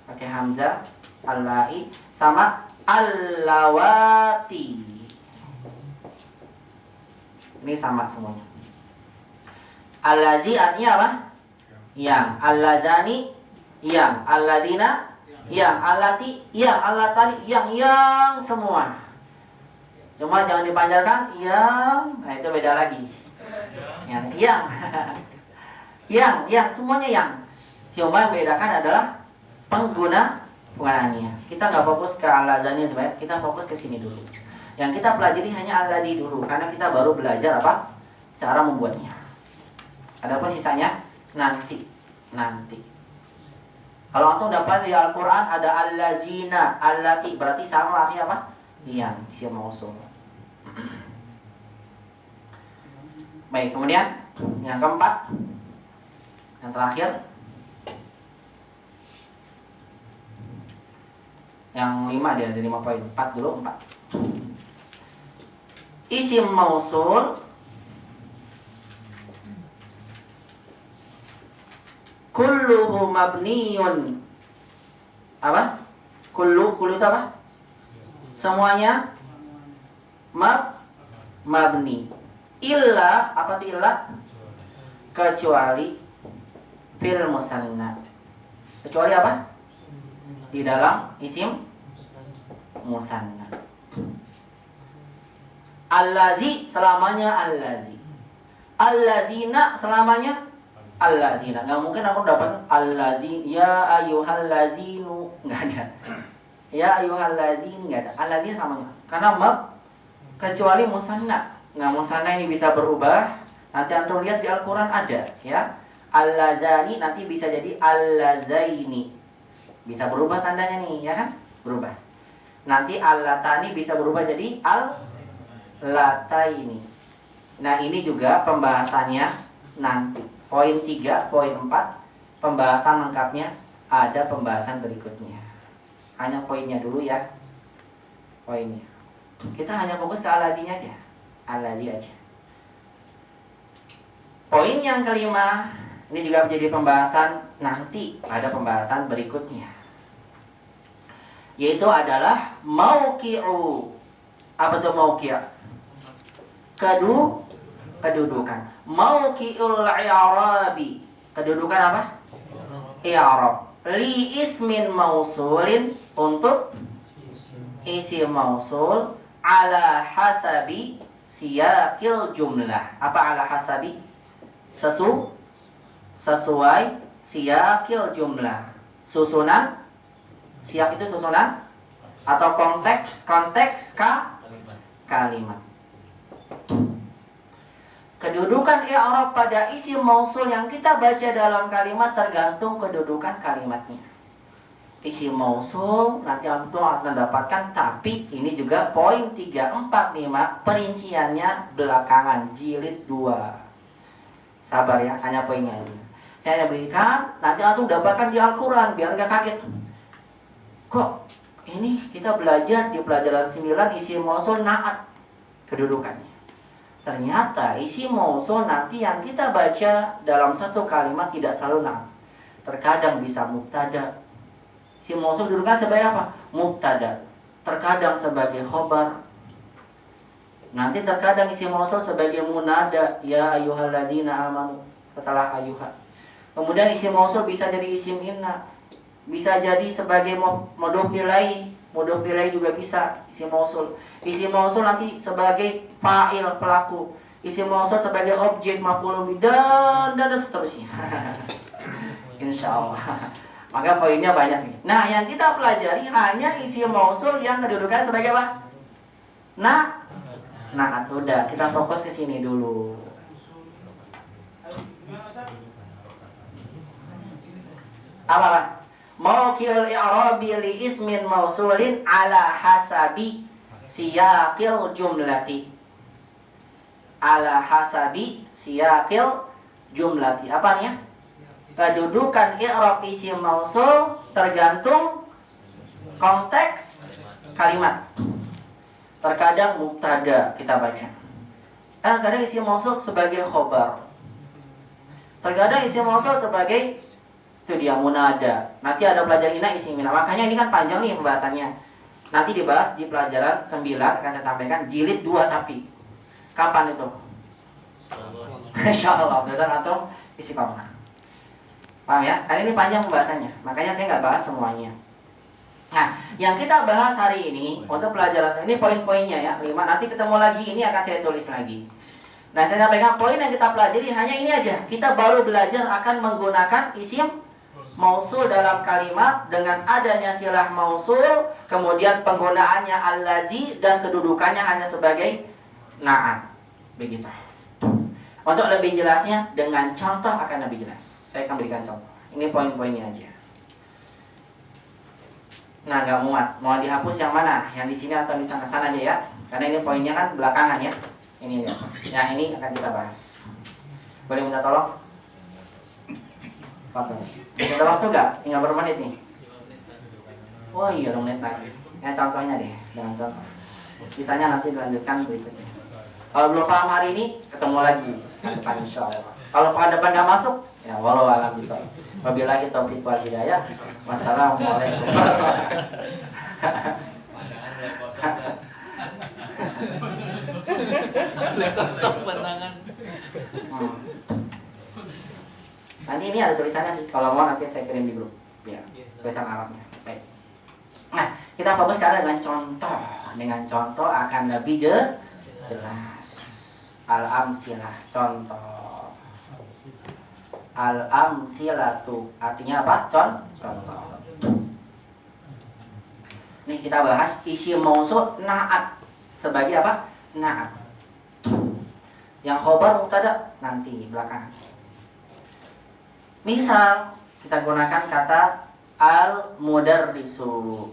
pakai hamzah, allai, sama allawati. Ini sama semuanya. Allazi artinya apa? Yang. Allazani yang. Alladina yang. Allati yang. Allatani yang semua. Cuma jangan dipanjangkan yang. Nah itu beda lagi. Yang. yang semuanya yang. Cuma yang bedakan adalah penggunaannya. Kita nggak fokus ke allazani sebenarnya, kita fokus ke sini dulu. Yang kita pelajari hanya alladzi dulu, karena kita baru belajar apa? Cara membuatnya. Adapun sisanya nanti. Kalau antum dapat di Al-Qur'an ada allazina, allati, berarti sama artinya apa? Yang, isim mausul. Baik, kemudian yang keempat, yang terakhir, yang 5 dia ada 5 poin. 4 dulu, 4. Isim mausul kulluhu mabniyun. Apa? Kullu itu apa? Semuanya mabni. Illa, apa itu illa? Kecuali fil musanna. Kecuali apa? Di dalam isim musanna. Allazi selamanya allazi. Allazina selamanya alladzina. Enggak mungkin aku dapat allazi ya ayyuhallazinu, enggak ada. Ya ayyuhallazin enggak ada. Allazina namanya. Karena kecuali musanna. Nah, musanna ini bisa berubah. Nanti antum lihat di Al-Qur'an ada, ya. Allazani nanti bisa jadi allazaini. Bisa berubah tandanya nih, ya kan? Berubah. Nanti allatani bisa berubah jadi allataini. Nah, ini juga pembahasannya nanti. Poin 3, poin 4, pembahasan lengkapnya ada pembahasan berikutnya. Hanya poinnya dulu ya. Poinnya. Kita hanya fokus ke allazinya aja. Allazi aja. Poin yang kelima, ini juga menjadi pembahasan nanti, ada pembahasan berikutnya. Yaitu adalah mauqi'u. Apa itu mauqi'? Kedudukan. Mauqi'ul i'rabi. Kedudukan apa? I'rab. Li ismin mausulin, untuk isim mausul, ala hasabi siyaqil jumlah. Apa ala hasabi? Sesuai siyaqil jumlah. Susunan. Siyak itu susunan atau konteks kalimat. Kedudukan i'rab pada isim mausul yang kita baca dalam kalimat tergantung kedudukan kalimatnya. Isim mausul nanti antum akan dapatkan, tapi ini juga poin 3, 4, 5 perinciannya belakangan jilid 2. Sabar ya, hanya poinnya aja. Saya berikan, nanti antum dapatkan di Al-Qur'an biar enggak kaget. Kok ini kita belajar di pelajaran 9 isim mausul na'at kedudukannya. Ternyata isim mausul nanti yang kita baca dalam satu kalimat tidak selalu na'at. Terkadang bisa mubtada. Isim mausul kedudukan sebagai apa? Mubtada. terkadang sebagai khobar, nanti terkadang isim mausul sebagai munada, ya ayyuhalladzina amanu, setelah ayyuha. Kemudian isim mausul bisa jadi isim inna, bisa jadi sebagai mudhof ilaih. Mudhof ilaih juga bisa isim mausul. Isim mausul nanti sebagai fa'il, pelaku. Isim mausul sebagai objek, maf'ulun bih, dan seterusnya. Insyaallah. Maka poinnya banyak nih. Nah, yang kita pelajari hanya isim mausul yang kedudukannya sebagai apa? Nah, udah, kita fokus ke sini dulu. Apa? Mauqi'ul i'rabi li ismin mausulin ala hasabi siyaqil jumlati. Ala hasabi siyaqil jumlati. Apa nih ya? Kedudukan i'rab isim mausul tergantung konteks kalimat. Terkadang mubtada kita baca. Terkadang isim mausul sebagai khobar. Terkadang isim mausul sebagai itu dia munada. Nanti ada pelajaran ina isim ina. Makanya ini kan panjang nih pembahasannya. Nanti dibahas di pelajaran 9 akan saya sampaikan jilid 2 tapi. Kapan itu? Insyaallah. Dan atau isi paman. Paham ya? Karena ini panjang pembahasannya. Makanya saya nggak bahas semuanya. Nah, yang kita bahas hari ini untuk pelajaran ini poin-poinnya ya, 5. Nanti ketemu lagi, ini akan saya tulis lagi. Nah, saya sampaikan poin yang kita pelajari hanya ini aja. Kita baru belajar akan menggunakan isim mausul dalam kalimat dengan adanya silah mausul, kemudian penggunaannya allazi dan kedudukannya hanya sebagai na'at. Begitu. Untuk lebih jelasnya dengan contoh akan lebih jelas. Saya akan berikan contoh. Ini poin-poinnya aja. Nah, nggak muat. Mau dihapus yang mana? Yang di sini atau di sana-sana aja ya? Karena ini poinnya kan belakangan ya. Ini dihapus. Yang ini akan kita bahas. Boleh minta tolong? Minta waktu nggak? Tinggal berapa menit nih? Oh iya, 2 menit lagi. Ya contohnya deh, dengan contoh. Sisanya nanti dilanjutkan berikutnya. Kalau belum paham hari ini, ketemu lagi depan insyaallah. Kalau pekan depan nggak masuk, ya walau alam bisa. Wabillahi taufiq wal hidayah. Wassalamualaikum. Kosong pandangan. Nanti ini ada tulisannya sih. Kalau mau nanti saya kirim di grup. Ya, tulisan Arabnya. Baik. Nah, kita fokus sekarang dengan contoh. Dengan contoh akan lebih jelas. Al-amsilah, contoh. Al-amsilatu artinya apa? Contoh. Nih kita bahas isim mausul na'at sebagai apa? Na'at. Yang khobar mubtada nanti belakangan. Misal kita gunakan kata al-mudarrisu.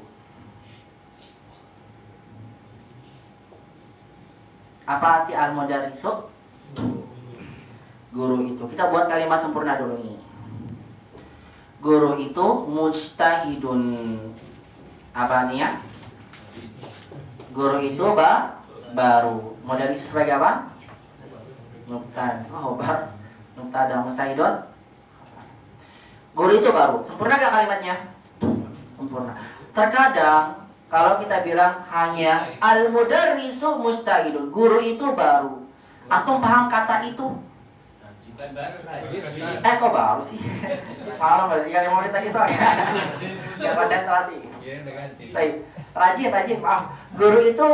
Apa arti al-mudarrisu? Guru itu. Kita buat kalimat sempurna dulu nih. Guru itu mujtahidun. Apa nih ya? Guru itu baru. Mudarrisu sebagai apa? Mubtada. Oh, mubtada musaidun. Guru itu baru. Sempurna gak kalimatnya? Sempurna. Terkadang kalau kita bilang hanya al-mudarrisu mujtahidun, guru itu baru. Antum paham kata itu? Kok baru sih? Malam berarti kan 5 menit lagi soalnya. Siap konsentrasi. Rajin, maaf. Guru itu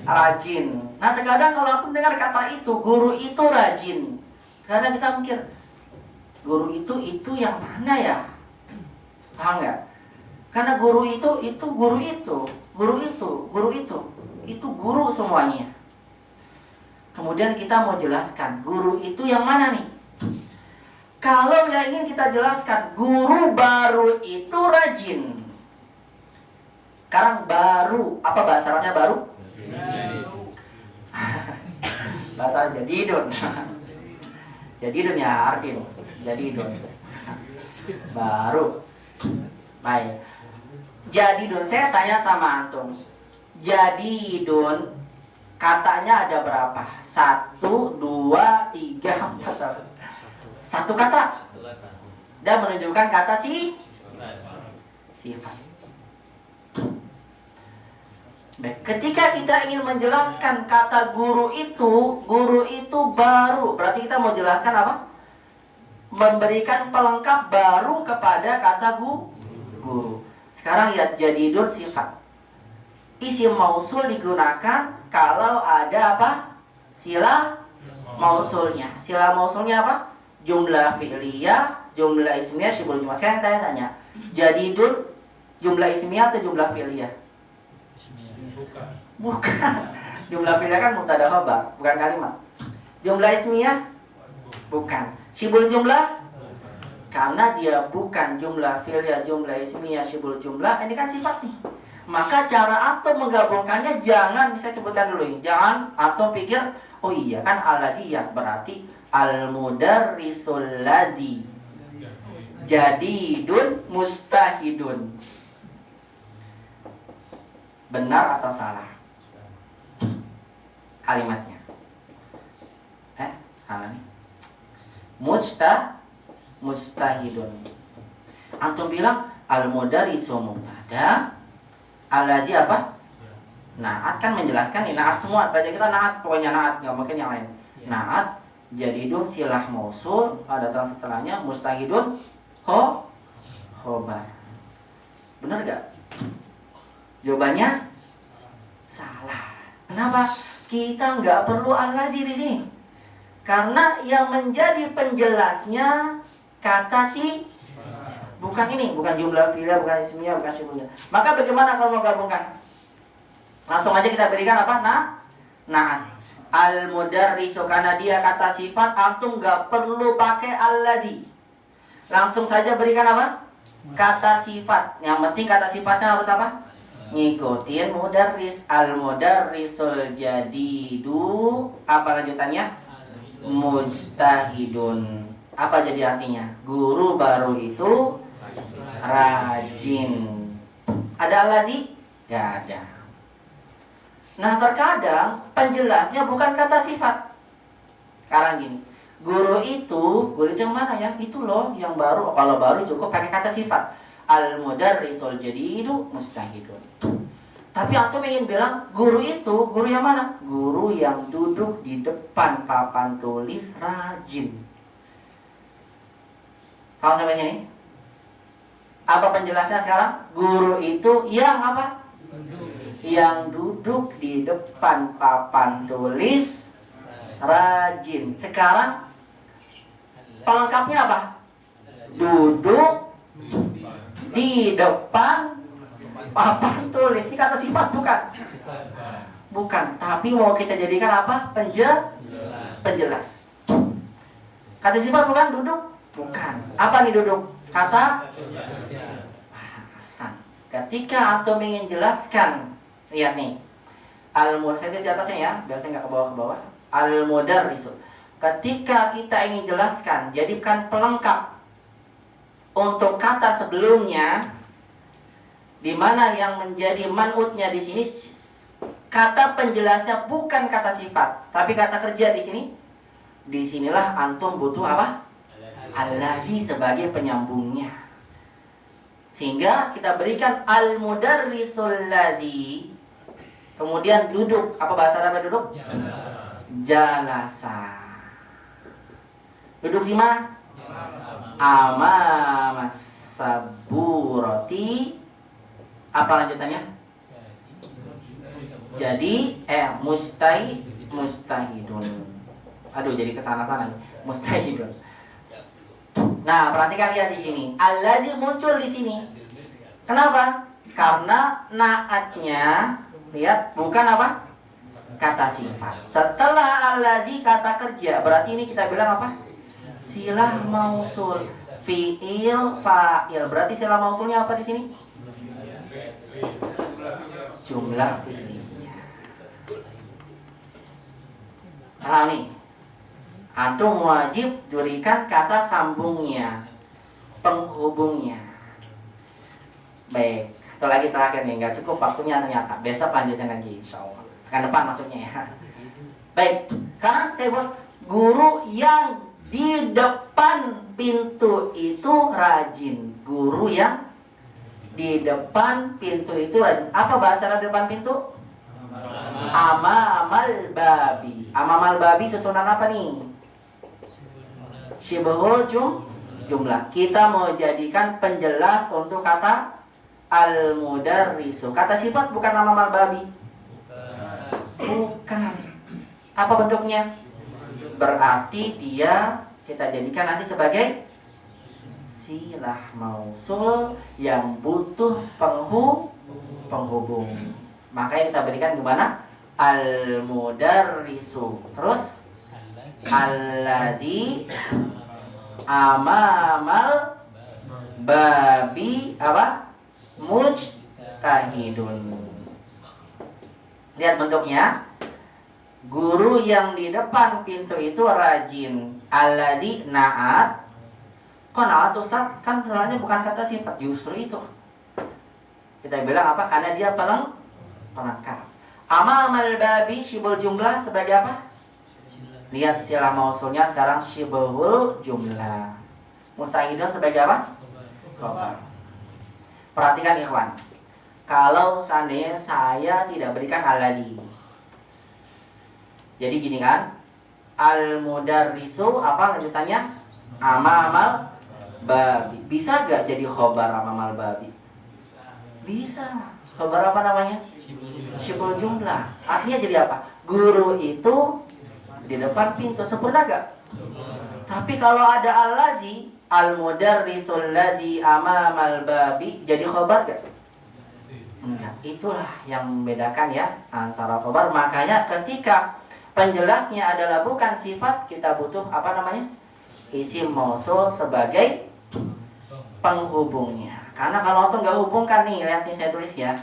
rajin. Nah, terkadang kalau aku dengar kata itu, guru itu rajin. Kadang kita mikir, guru itu yang mana ya? Paham nggak? Karena guru itu guru semuanya. Kemudian kita mau jelaskan guru itu yang mana nih? Kalau yang ingin kita jelaskan, guru baru itu rajin. Sekarang baru, apa bahasa Arabnya baru? Bahasa jadidun. Jadidun ya Ardin. Jadidun. Baru. Baik. Jadidun, saya tanya sama antum. Jadidun katanya ada berapa? 1, 2, 3, 4. Satu kata. Dan menunjukkan kata sifat. Baik, ketika kita ingin menjelaskan kata guru itu baru. Berarti kita mau jelaskan apa? Memberikan pelengkap baru kepada kata guru. Sekarang lihat jadidun sifat. Isim mausul digunakan kalau ada apa? Sila mausulnya. Sila mausulnya apa? Jumlah fi'liyah, jumlah ismiyah, syibul jumlah. Sekarang saya tanya, jadidun jumlah ismiyah atau jumlah fi'liyah? Bukan. Jumlah fi'liyah kan mubtada khabar, bukan kalimat. Jumlah ismiyah? Bukan. Syibul jumlah? Karena dia bukan jumlah fi'liyah, jumlah ismiyah, syibul jumlah, ini kan sifat nih. Maka cara antum menggabungkannya jangan, bisa sebutkan dulu ini. Jangan antum pikir, oh iya kan al-lazi ya, berarti al-mudarrisul lazi jadidun mustahidun. Benar atau salah kalimatnya? Salah nih. Mustahidun. Antum bilang al-mudarrisu mubtada, al-lazi apa? Naat kan menjelaskan nih, naat semua. Baca kita naat, pokoknya naat, nggak mungkin yang lain. Naat, jadidun silah mausul, ada datang setelahnya, mustahidun khobar. Benar gak? Jawabannya salah. Kenapa? Kita nggak perlu al-lazi di sini. Karena yang menjadi penjelasnya kata si, bukan ini, bukan jumlah fi'liyah, bukan ismiyah, bukan syibulnya. Maka bagaimana kalau mau gabungkan? Langsung aja kita berikan apa? Naat. Al-mudarrisu, karena dia kata sifat, antum nggak perlu pakai al-lazi. Langsung saja berikan apa? Kata sifat. Yang penting kata sifatnya harus apa? Ngikutin mudarris. Al-mudarrisul jadidu. Apa lanjutannya? Mujtahidun. Apa jadi artinya? Guru baru itu rajin. Ada al-lazi? Gak ada. Nah terkadang penjelasnya bukan kata sifat. Sekarang gini, guru itu yang mana ya? Itu loh yang baru. Kalau baru cukup pakai kata sifat. Al-mudarrisul jadidu mustahidun. Tapi antum ingin bilang guru itu, guru yang mana? Guru yang duduk di depan papan tulis rajin. Paham sampai sini? Apa penjelasannya sekarang? Guru itu yang apa? Yang duduk di depan papan tulis rajin. Sekarang pelengkapnya apa? Duduk di depan papan tulis. Ini kata sifat bukan? Bukan. Tapi mau kita jadikan apa? Penjelas. Kata sifat bukan duduk? Bukan. Apa nih duduk? Kata Hasan. Ketika antum ingin jelaskan, lihat nih. Al-mudarris di atasnya ya, biar saya nggak ke bawah. Al-mudarrisu. Ketika kita ingin jelaskan, jadikan pelengkap untuk kata sebelumnya, di mana yang menjadi man'utnya di sini kata penjelasnya bukan kata sifat, tapi kata kerja di sini. Disinilah antum butuh apa? Al-lazi sebagai penyambungnya. Sehingga kita berikan al-mudarrisul lazi. Kemudian duduk. Apa bahasa Arabnya duduk? Jalasa. Duduk di mana? Amamas saburati. Apa lanjutannya? Jadi mustahidun. Aduh, jadi kesana-sana nih. Mustahidun. Nah, perhatikan lihat di sini. Al-lazi muncul di sini. Kenapa? Karena naatnya, lihat, bukan apa? Kata sifat. Setelah al-lazi kata kerja, berarti ini kita bilang apa? Silah mausul. Fi'il, fa'il. Berarti silah mausulnya apa di sini? Jumlah fi'liyah. Nah nih, antum wajib berikan kata sambungnya, penghubungnya. Baik, satu lagi terakhir nih, nggak cukup waktunya ternyata. Besok lanjutin lagi, insyaallah. Pekan depan maksudnya ya. Baik, sekarang saya buat guru yang di depan pintu itu rajin. Guru yang di depan pintu itu rajin. Apa bahasa Arab depan pintu? Amamal babi. Amamal babi susunan apa nih? Syibhul jumlah. Kita mau jadikan penjelas untuk kata al-mudarrisu. Kata sifat bukan amamal babi. Bukan. Apa bentuknya? Berarti dia kita jadikan nanti sebagai silah mausul yang butuh penghubung. Makanya kita berikan gimana? Al-mudarrisu. Terus allazi amamal babi apa? Mujtahidun. Lihat bentuknya. Guru yang di depan pintu itu rajin. Allazi na'at. Kok na'at Ustaz? Kan sebenarnya bukan kata sifat. Justru itu kita bilang apa? Karena dia pelengkap. Amamal babi syibul jumlah sebagai apa? Lihat silah mausulnya sekarang syibul jumlah. Mustahidun sebagai apa? Khobar. Perhatikan ikhwan. Kalau seandainya saya tidak berikan allazi, jadi gini kan, al-mudarrisu apa lanjutannya? Amamal babi. Bisa gak jadi khobar amamal babi? Bisa. Khobar apa namanya? Syibul jumlah. Artinya jadi apa? Guru itu di depan pintu. Sempurna gak? Tapi kalau ada al-lazi, al-mudarrisul lazi amamal babi, jadi khobar gak? Enggak. Itulah yang membedakan ya antara khobar. Makanya ketika penjelasnya adalah bukan sifat, kita butuh apa namanya? Isim mausul sebagai penghubungnya. Karena kalau itu nggak hubungkan nih, lihat nih saya tulis ya.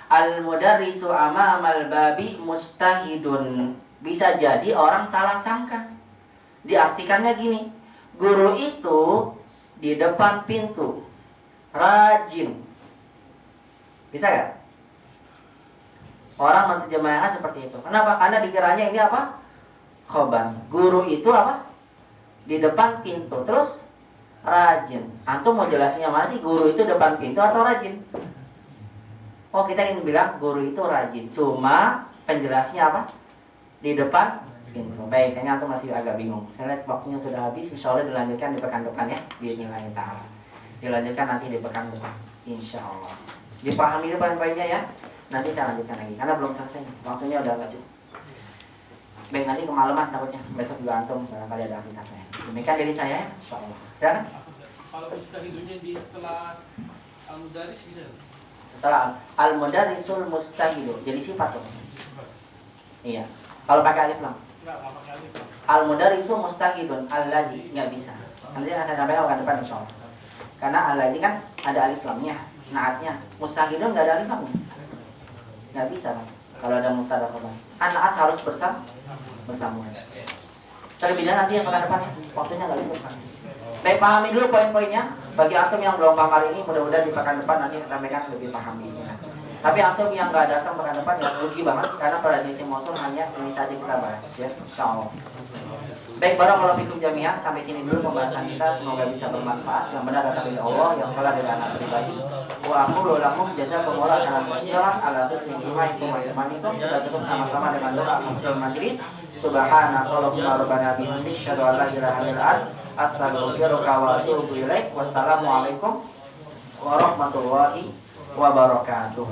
Al-mudarrisu amamal babi mustahidun. Bisa jadi orang salah sangka. Diartikannya gini, guru itu di depan pintu, rajin. Bisa gak? Orang menerjemahkan seperti itu. Kenapa? Karena dikiranya ini apa? Khobar. Guru itu apa? Di depan pintu. Terus rajin. Antum mau jelasinnya mana sih? Guru itu depan pintu atau rajin? Oh, kita ingin bilang guru itu rajin. Cuma penjelasnya apa? Di depan pintu. Baik, kayaknya antum masih agak bingung. Saya lihat waktunya sudah habis. Insya Allah dilanjutkan di pekan depan ya. Bismillahirrahmanirrahim. Dilanjutkan nanti di pekan depan. Insya Allah. Dipahami dulu poin-poinnya ya. Nanti saya lanjutkan lagi karena belum selesai. Waktunya udah agak cukup. Baik, nanti kemalaman takutnya. Besok juga antum barangkali ada aktivitasnya. Demikian dari saya ya. Insyaallah. Ya kan? Kalau mustahidunnya di setelah al-mudaris bisa? Setelah al-mudarrisul mustahidu. Jadi sifat tuh. Iya. Kalau pakai alif lam. Enggak pakai alif. Al-mudarrisu mustahidun. Al-lazi enggak bisa. Nanti akan saya sampaikan pekan depan insyaallah. Karena al-lazi kan ada alif lamnya, naatnya. Mustahidun enggak ada alif lamnya. Nggak bisa kan? Kalau ada mubtada khabar. An-naat harus bersambungan. Terlebih dahulu nanti yang pekan depan ya. Waktunya nggak cukup kan? Baik, pahami dulu poin-poinnya. Bagi antum yang belum paham hari ini, mudah-mudahan di pekan depan nanti saya sampaikan lebih paham di sini. Tapi antum yang nggak datang pekan depan ya rugi banget karena pada sesi mausul hanya ini saja kita bahas ya. Insyaallah. Baik, barakallahu fikum jami'an. Sampai sini dulu pembahasan kita. Semoga bisa bermanfaat. Yang benar datang dari Allah, yang salah dari anak pribadi. Wa aqulu lakum jazakumullahu khairan ala husni istimaikum wa ihtimamikum. Kita tutup sama-sama dengan doa hafizul majlis. Subhanakallahumma rabbana bihamdika asyhadu an la ilaha illa anta astaghfiruka wa atubu ilaik. Wassalamualaikum warahmatullahi wabarakatuh.